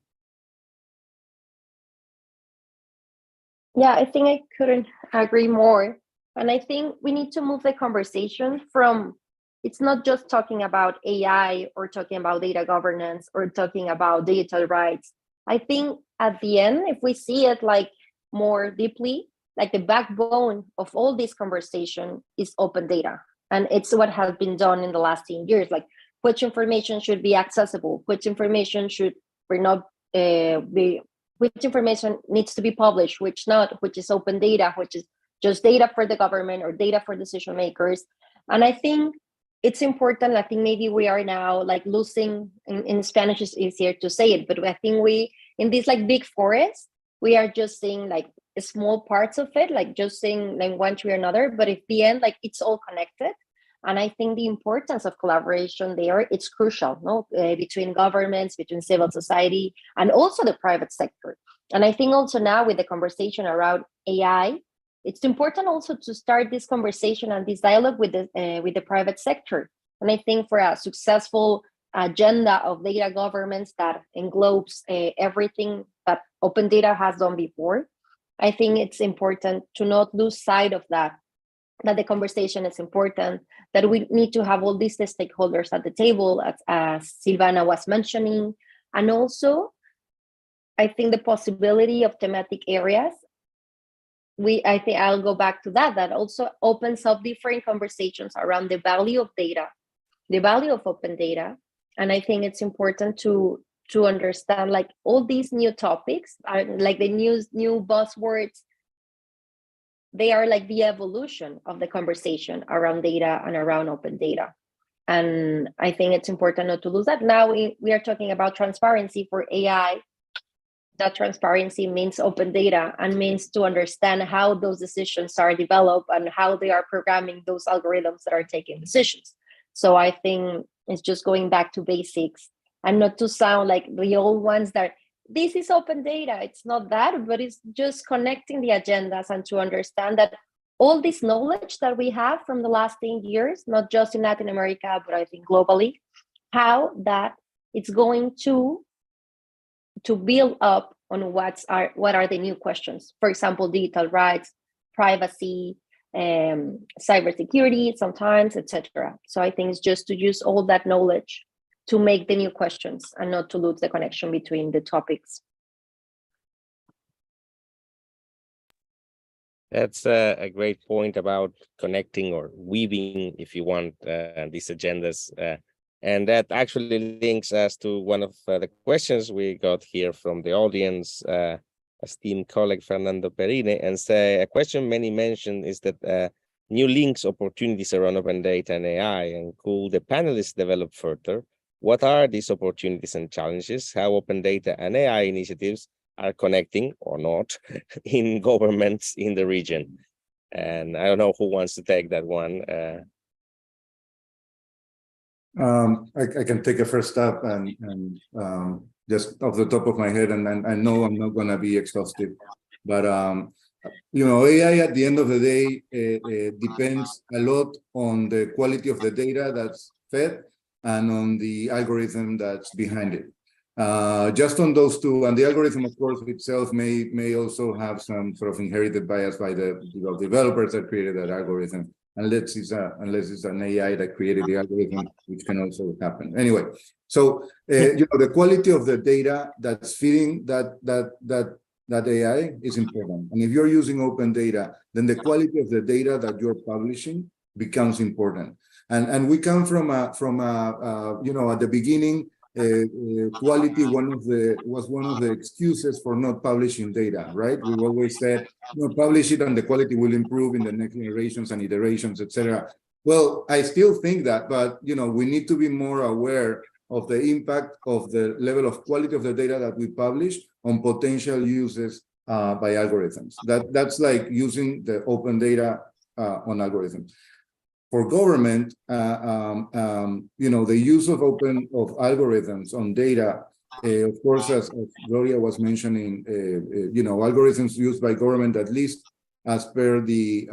Yeah, I think I couldn't agree more. And I think we need to move the conversation from, it's not just talking about AI or talking about data governance or talking about digital rights. I think at the end, if we see it like more deeply, like the backbone of all this conversation is open data. And it's what has been done in the last 10 years, like which information should be accessible, which information should not be, which information needs to be published, which not, which is open data, which is just data for the government or data for decision makers. And I think it's important. I think maybe we are now like losing, in Spanish it's easier to say it, but I think we, in this like big forest, we are just seeing like small parts of it, like just seeing like one tree or another, but at the end, like it's all connected. And I think the importance of collaboration there, it's crucial, no? Between governments, between civil society, and also the private sector. And I think also now with the conversation around AI, it's important also to start this conversation and this dialogue with the private sector. And I think for a successful agenda of data governance that englobes everything that open data has done before, I think it's important to not lose sight of that the conversation is important, that we need to have all these stakeholders at the table, as Silvana was mentioning. And also, I think the possibility of thematic areas, I think I'll go back to that also opens up different conversations around the value of data, the value of open data. And I think it's important to understand like all these new topics are like the new buzzwords. They are like the evolution of the conversation around data and around open data. And I think it's important not to lose that. Now we are talking about transparency for AI. That transparency means open data and means to understand how those decisions are developed and how they are programming those algorithms that are taking decisions. So I think it's just going back to basics and not to sound like the old ones that this is open data. It's not that, but it's just connecting the agendas and to understand that all this knowledge that we have from the last 10 years, not just in Latin America, but I think globally, how that it's going to build up on what are the new questions. For example, digital rights, privacy, cybersecurity sometimes, etc. So I think it's just to use all that knowledge to make the new questions and not to lose the connection between the topics. That's a great point about connecting or weaving, if you want, these agendas. And that actually links us to one of the questions we got here from the audience, esteemed colleague Fernando Perine, and say a question many mentioned is that new links, opportunities around open data and AI, and could the panelists develop further? What are these opportunities and challenges? How open data and AI initiatives are connecting or not in governments in the region? And I don't know who wants to take that one. I can take a first step and just off the top of my head, and I know I'm not going to be exhaustive, but you know, AI at the end of the day depends a lot on the quality of the data that's fed and on the algorithm that's behind it. Just on those two, and the algorithm, of course, itself may also have some sort of inherited bias by the developers that created that algorithm. unless it's an AI that created the algorithm, which can also happen. Anyway, so the quality of the data that's feeding that AI is important. And if you're using open data, then the quality of the data that you're publishing becomes important. And we come from at the beginning, quality was one of the excuses for not publishing data, right? We've always said, publish it and the quality will improve in the next generations and iterations, etc. Well, I still think that, but we need to be more aware of the impact of the level of quality of the data that we publish on potential uses by algorithms. That's like using the open data on algorithms. For government, the use of algorithms on data, of course, as Gloria was mentioning, algorithms used by government, at least as per the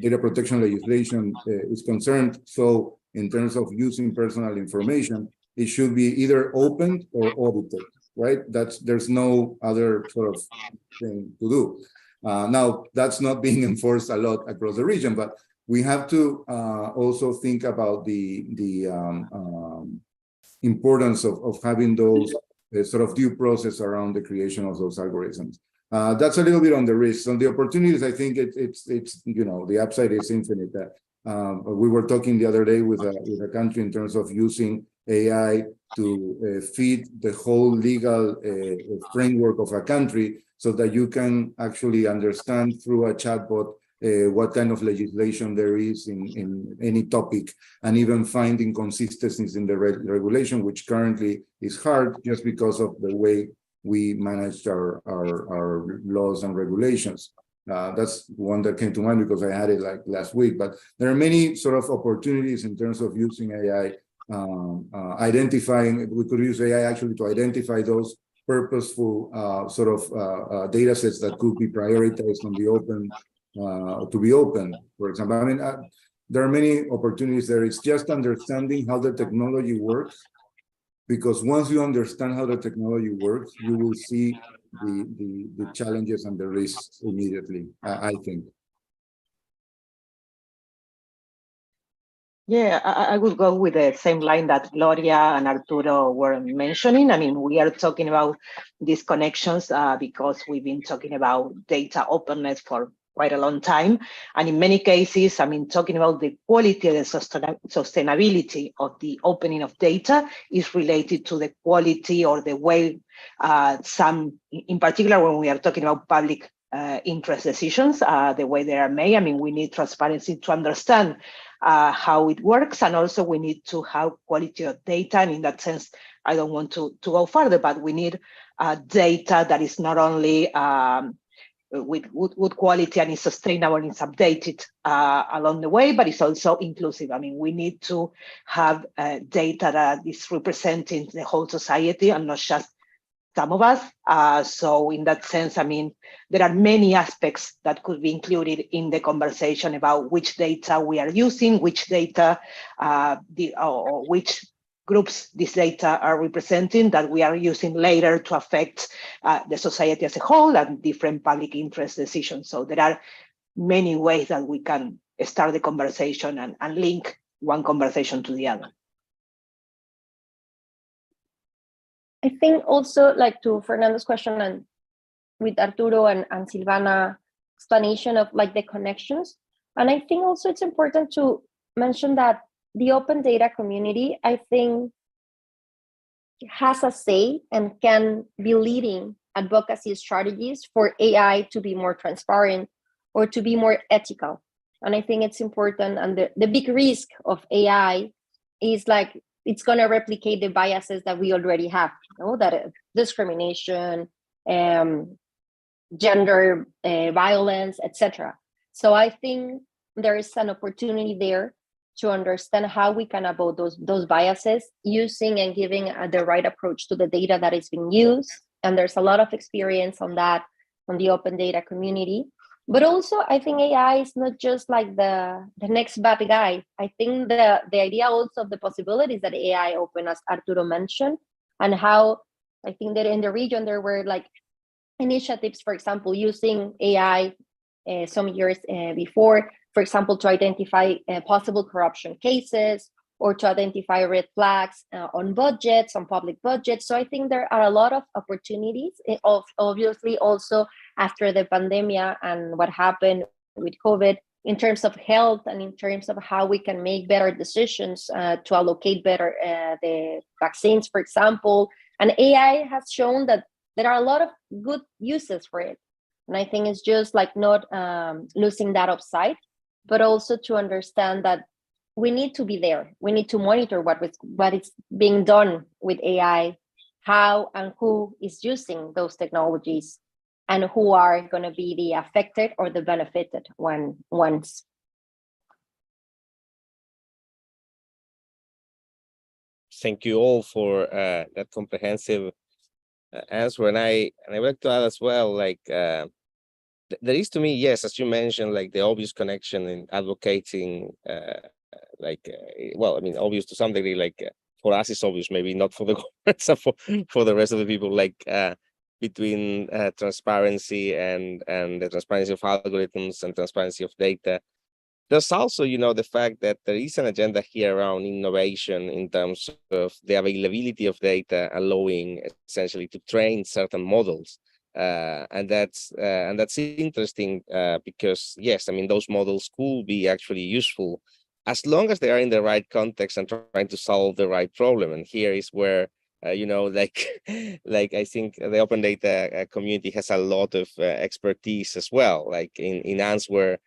data protection legislation is concerned. So in terms of using personal information, it should be either opened or audited, right? There's no other sort of thing to do. Now, that's not being enforced a lot across the region, but we have to also think about the importance of having those sort of due process around the creation of those algorithms. That's a little bit on the risks. On the opportunities, I think it's the upside is infinite. We were talking the other day with a country in terms of using AI to feed the whole legal framework of a country so that you can actually understand through a chatbot what kind of legislation there is in any topic, and even find inconsistencies in the regulation, which currently is hard just because of the way we managed our laws and regulations. That's one that came to mind because I had it like last week, but there are many sort of opportunities in terms of using AI, identifying, we could use AI actually to identify those purposeful sort of data sets that could be prioritized on the open, to be open, for example. I mean, there are many opportunities there. It's just understanding how the technology works, because once you understand how the technology works, you will see the challenges and the risks immediately, I think. Yeah, I would go with the same line that Gloria and Arturo were mentioning. I mean, we are talking about these connections because we've been talking about data openness for quite a long time. And in many cases, I mean, talking about the quality and the sustainability of the opening of data is related to the quality or the way in particular, when we are talking about public interest decisions, the way they are made. I mean, we need transparency to understand how it works, and also we need to have quality of data. And in that sense, I don't want to go further, but we need data that is not only with good quality and is sustainable and is updated along the way, but it's also inclusive. I mean, we need to have data that is representing the whole society and not just some of us. So in that sense, I mean, there are many aspects that could be included in the conversation about which data we are using, which data, or which groups this data are representing that we are using later to affect the society as a whole and different public interest decisions. So there are many ways that we can start the conversation and link one conversation to the other. I think also, like, to Fernando's question and with Arturo and Silvana explanation of like the connections. And I think also it's important to mention that the open data community, I think, has a say and can be leading advocacy strategies for AI to be more transparent or to be more ethical. And I think it's important. And the big risk of AI is like, it's going to replicate the biases that we already have, that discrimination, gender violence, etc. So I think there is an opportunity there to understand how we can avoid those biases using and giving the right approach to the data that is being used. And there's a lot of experience on that on the open data community. But also, I think AI is not just like the next bad guy. I think the idea also of the possibilities that AI open, as Arturo mentioned, and how I think that in the region there were like initiatives, for example, using AI some years before, for example, to identify possible corruption cases or to identify red flags on budgets, on public budgets. So I think there are a lot of opportunities, obviously also after the pandemic and what happened with COVID, in terms of health and in terms of how we can make better decisions to allocate better the vaccines, for example. And AI has shown that there are a lot of good uses for it. And I think it's just like not losing that of sight, but also to understand that we need to be there. We need to monitor what is being done with AI, how and who is using those technologies, and who are going to be the affected or the benefited ones. Thank you all for that comprehensive answer. And I would like to add as well, like, there is, to me, yes, as you mentioned, like the obvious connection in advocating, well, I mean, obvious to some degree, like for us it's obvious, maybe not for the government, for the rest of the people, like between transparency and the transparency of algorithms and transparency of data. There's also, you know, the fact that there is an agenda here around innovation in terms of the availability of data, allowing essentially to train certain models. And that's interesting because, yes, I mean, those models could be actually useful as long as they are in the right context and trying to solve the right problem. And here is where, you know, like I think the open data community has a lot of expertise as well, like in answer,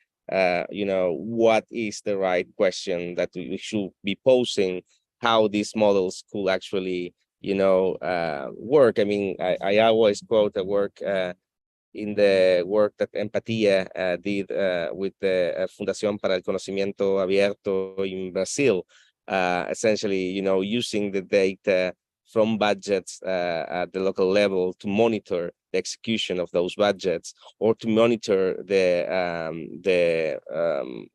you know, what is the right question that we should be posing, how these models could actually, you know, work. I mean, I always quote a work in the work that Empatia did with the Fundación para el Conocimiento Abierto in Brazil, essentially, you know, using the data from budgets at the local level to monitor the execution of those budgets, or to monitor the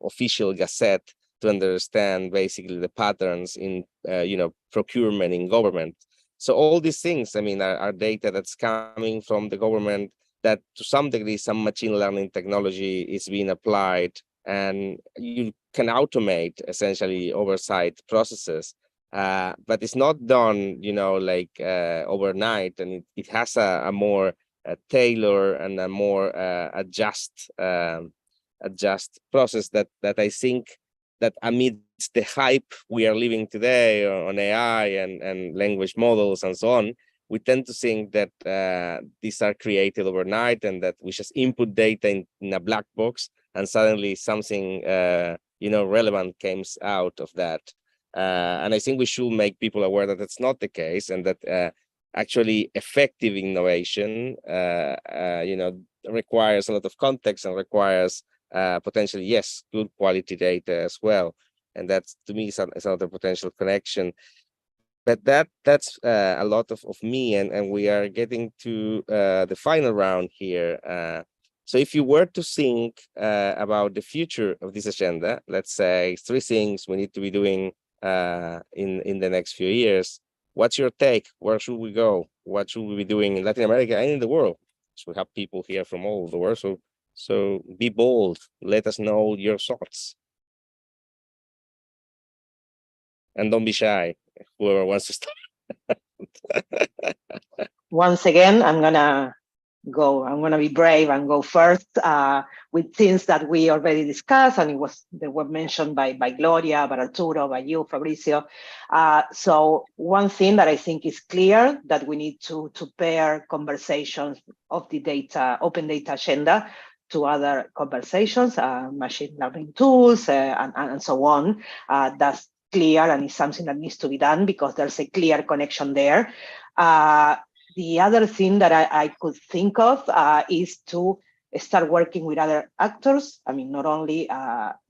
official gazette to understand basically the patterns in, you know, procurement in government. So all these things, I mean, are data that's coming from the government that to some degree, some machine learning technology is being applied, and you can automate essentially oversight processes. But it's not done, you know, like overnight, and it has a more tailor and a more adjust process that I think that amidst the hype we are living today on AI and language models and so on, we tend to think that these are created overnight and that we just input data in a black box and suddenly something you know, relevant comes out of that. And I think we should make people aware that that's not the case, and that actually effective innovation, you know, requires a lot of context and requires potentially, yes, good quality data as well. And that's, to me, is another potential connection. But that's a lot of me, and we are getting to the final round here. So if you were to think about the future of this agenda, let's say 3 things we need to be doing in the next few years, what's your take? Where should we go? What should we be doing in Latin America and in the world? So we have people here from all over the world. So be bold. Let us know your thoughts. And don't be shy, whoever wants to start. Once again, I'm gonna be brave and go first with things that we already discussed, and they were mentioned by Gloria, by Arturo, by you, Fabrizio. So one thing that I think is clear, that we need to pair conversations of the open data agenda to other conversations, machine learning tools, and so on. That's clear, and it's something that needs to be done because there's a clear connection there. The other thing that I could think of is to start working with other actors. I mean, not only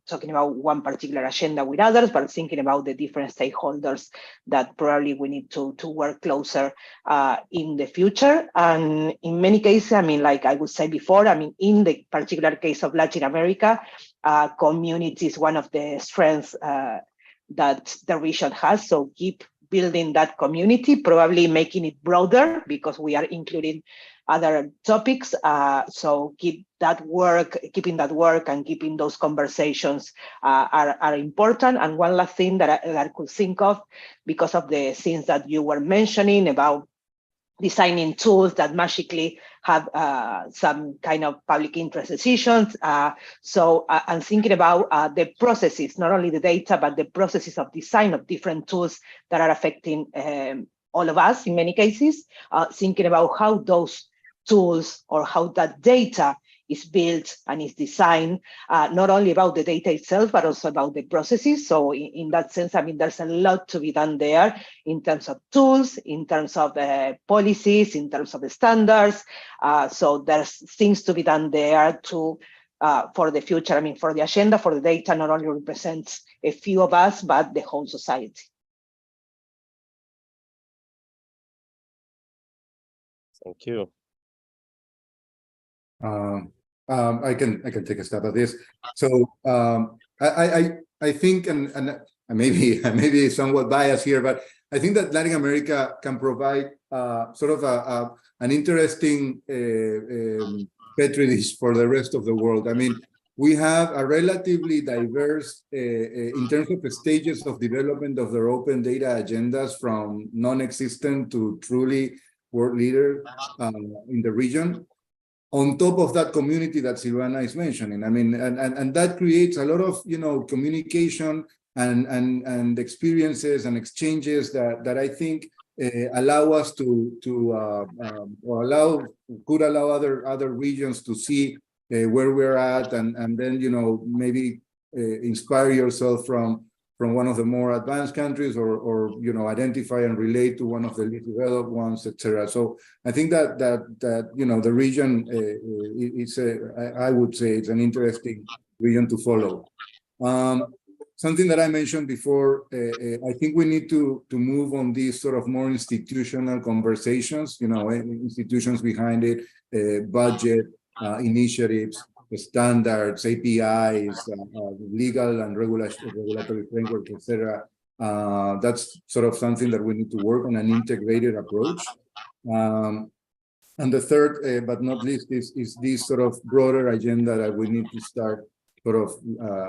talking about one particular agenda with others, but thinking about the different stakeholders that probably we need to work closer in the future. And in many cases, I mean, like I would say before, I mean, in the particular case of Latin America, community is one of the strengths that the region has. So keep building that community, probably making it broader because we are including other topics. So keeping that work and keeping those conversations are important. And one last thing that I could think of, because of the things that you were mentioning about designing tools that magically have some kind of public interest decisions. So I'm thinking about the processes, not only the data, but the processes of design of different tools that are affecting all of us in many cases, thinking about how those tools or how that data is built and is designed, not only about the data itself, but also about the processes. So in that sense, I mean, there's a lot to be done there in terms of tools, in terms of policies, in terms of the standards. So there's things to be done there to for the future. I mean, for the agenda, for the data, not only represents a few of us, but the whole society. Thank you. I can take a stab at this. So I think, and maybe somewhat biased here, but I think that Latin America can provide sort of an interesting petri dish for the rest of the world. I mean, we have a relatively diverse, in terms of the stages of development of their open data agendas, from non-existent to truly world leader in the region. On top of that community that Silvana is mentioning, I mean, and that creates a lot of, you know, communication and experiences and exchanges that I think allow us could allow other regions to see where we're at, and then, you know, maybe inspire yourself from one of the more advanced countries, or you know, identify and relate to one of the least developed ones, etc. So I think that you know, the region I would say it's an interesting region to follow. Something that I mentioned before, I think we need to move on these sort of more institutional conversations, you know, institutions behind it, budget, initiatives, standards, APIs, legal and regulatory framework, etc. That's sort of something that we need to work on, an integrated approach. And the third, but not least, is this sort of broader agenda that we need to start sort of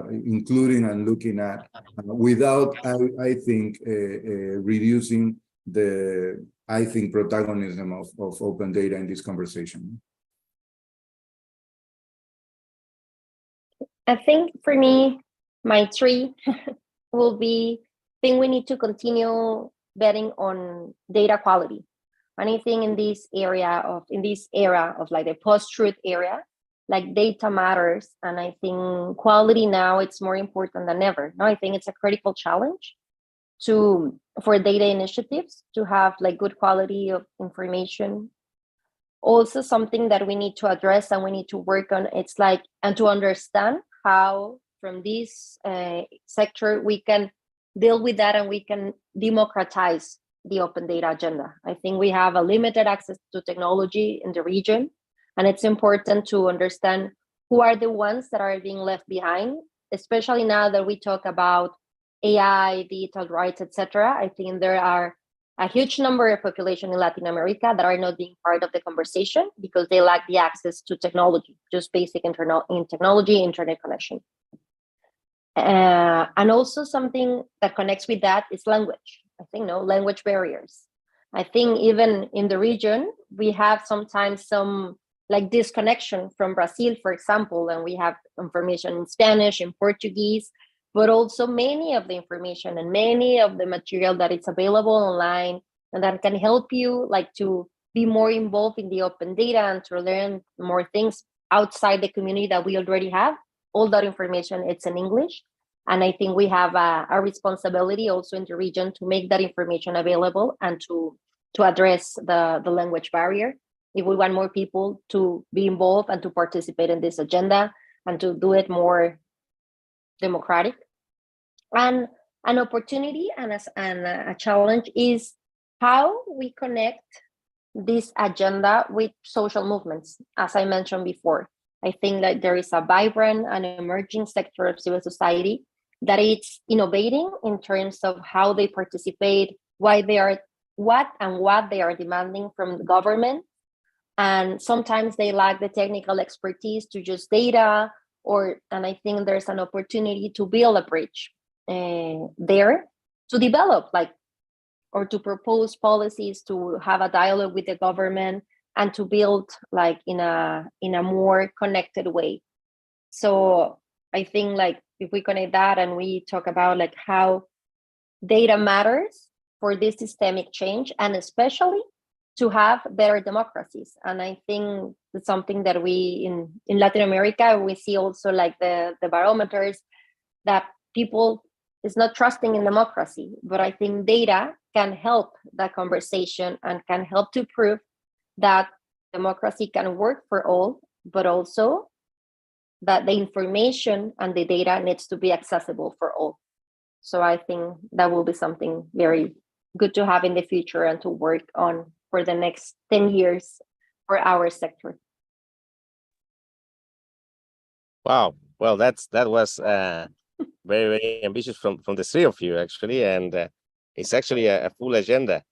including and looking at, without, I think, reducing the, protagonism of open data in this conversation. I think for me, my three will be, I think we need to continue betting on data quality. Anything in this era of like the post-truth era, like data matters. And I think quality now, it's more important than ever. Now, I think it's a critical challenge for data initiatives to have like good quality of information. Also something that we need to address and we need to work on, it's like, and to understand how from this sector we can deal with that and we can democratize the open data agenda. I think we have a limited access to technology in the region, and it's important to understand who are the ones that are being left behind, especially now that we talk about AI, digital rights, etc. I think there are a huge number of population in Latin America that are not being part of the conversation because they lack the access to technology, just basic technology, internet connection. And also something that connects with that is language. I think language barriers. I think even in the region, we have sometimes some like disconnection from Brazil, for example, and we have information in Spanish, in Portuguese, but also many of the information and many of the material that is available online and that can help you like to be more involved in the open data and to learn more things outside the community that we already have. All that information, it's in English. And I think we have a responsibility also in the region to make that information available and to address the language barrier. If we want more people to be involved and to participate in this agenda and to do it more democratic. And an opportunity and a challenge is how we connect this agenda with social movements. As I mentioned before, I think that there is a vibrant and emerging sector of civil society that it's innovating in terms of how they participate what they are demanding from the government. And sometimes they lack the technical expertise to just data, and I think there's an opportunity to build a bridge there to develop or to propose policies, to have a dialogue with the government, and to build in a more connected way. So I think if we connect that and we talk about how data matters for this systemic change, and especially to have better democracies. And I think it's something that we in Latin America, we see also the barometers that people is not trusting in democracy, but I think data can help that conversation and can help to prove that democracy can work for all, but also that the information and the data needs to be accessible for all. So I think that will be something very good to have in the future and to work on for the next 10 years for our sector. Wow. Well, that was very, very ambitious from the three of you, actually, and it's actually a full agenda.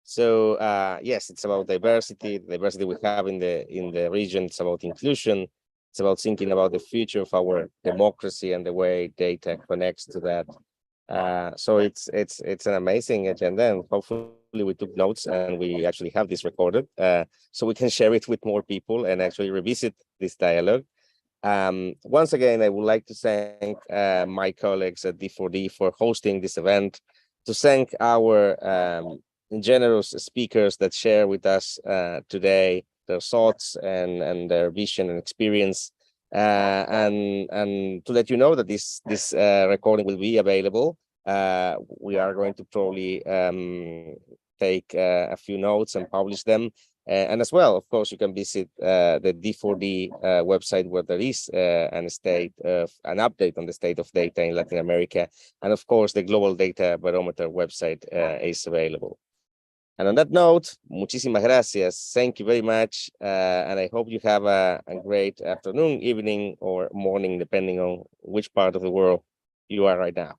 So yes, it's about diversity we have in the region. It's about inclusion. It's about thinking about the future of our democracy and the way data connects to that. So it's an amazing agenda, and hopefully we took notes and we actually have this recorded, so we can share it with more people and actually revisit this dialogue. Once again, I would like to thank my colleagues at D4D for hosting this event, to thank our generous speakers that share with us today their thoughts and their vision and experience, and to let you know that this recording will be available. We are going to probably take a few notes and publish them. And as well, of course, you can visit the D4D website, where there is an update on the state of data in Latin America. And of course, the Global Data Barometer website is available. And on that note, muchísimas gracias. Thank you very much. And I hope you have a great afternoon, evening, or morning, depending on which part of the world you are right now.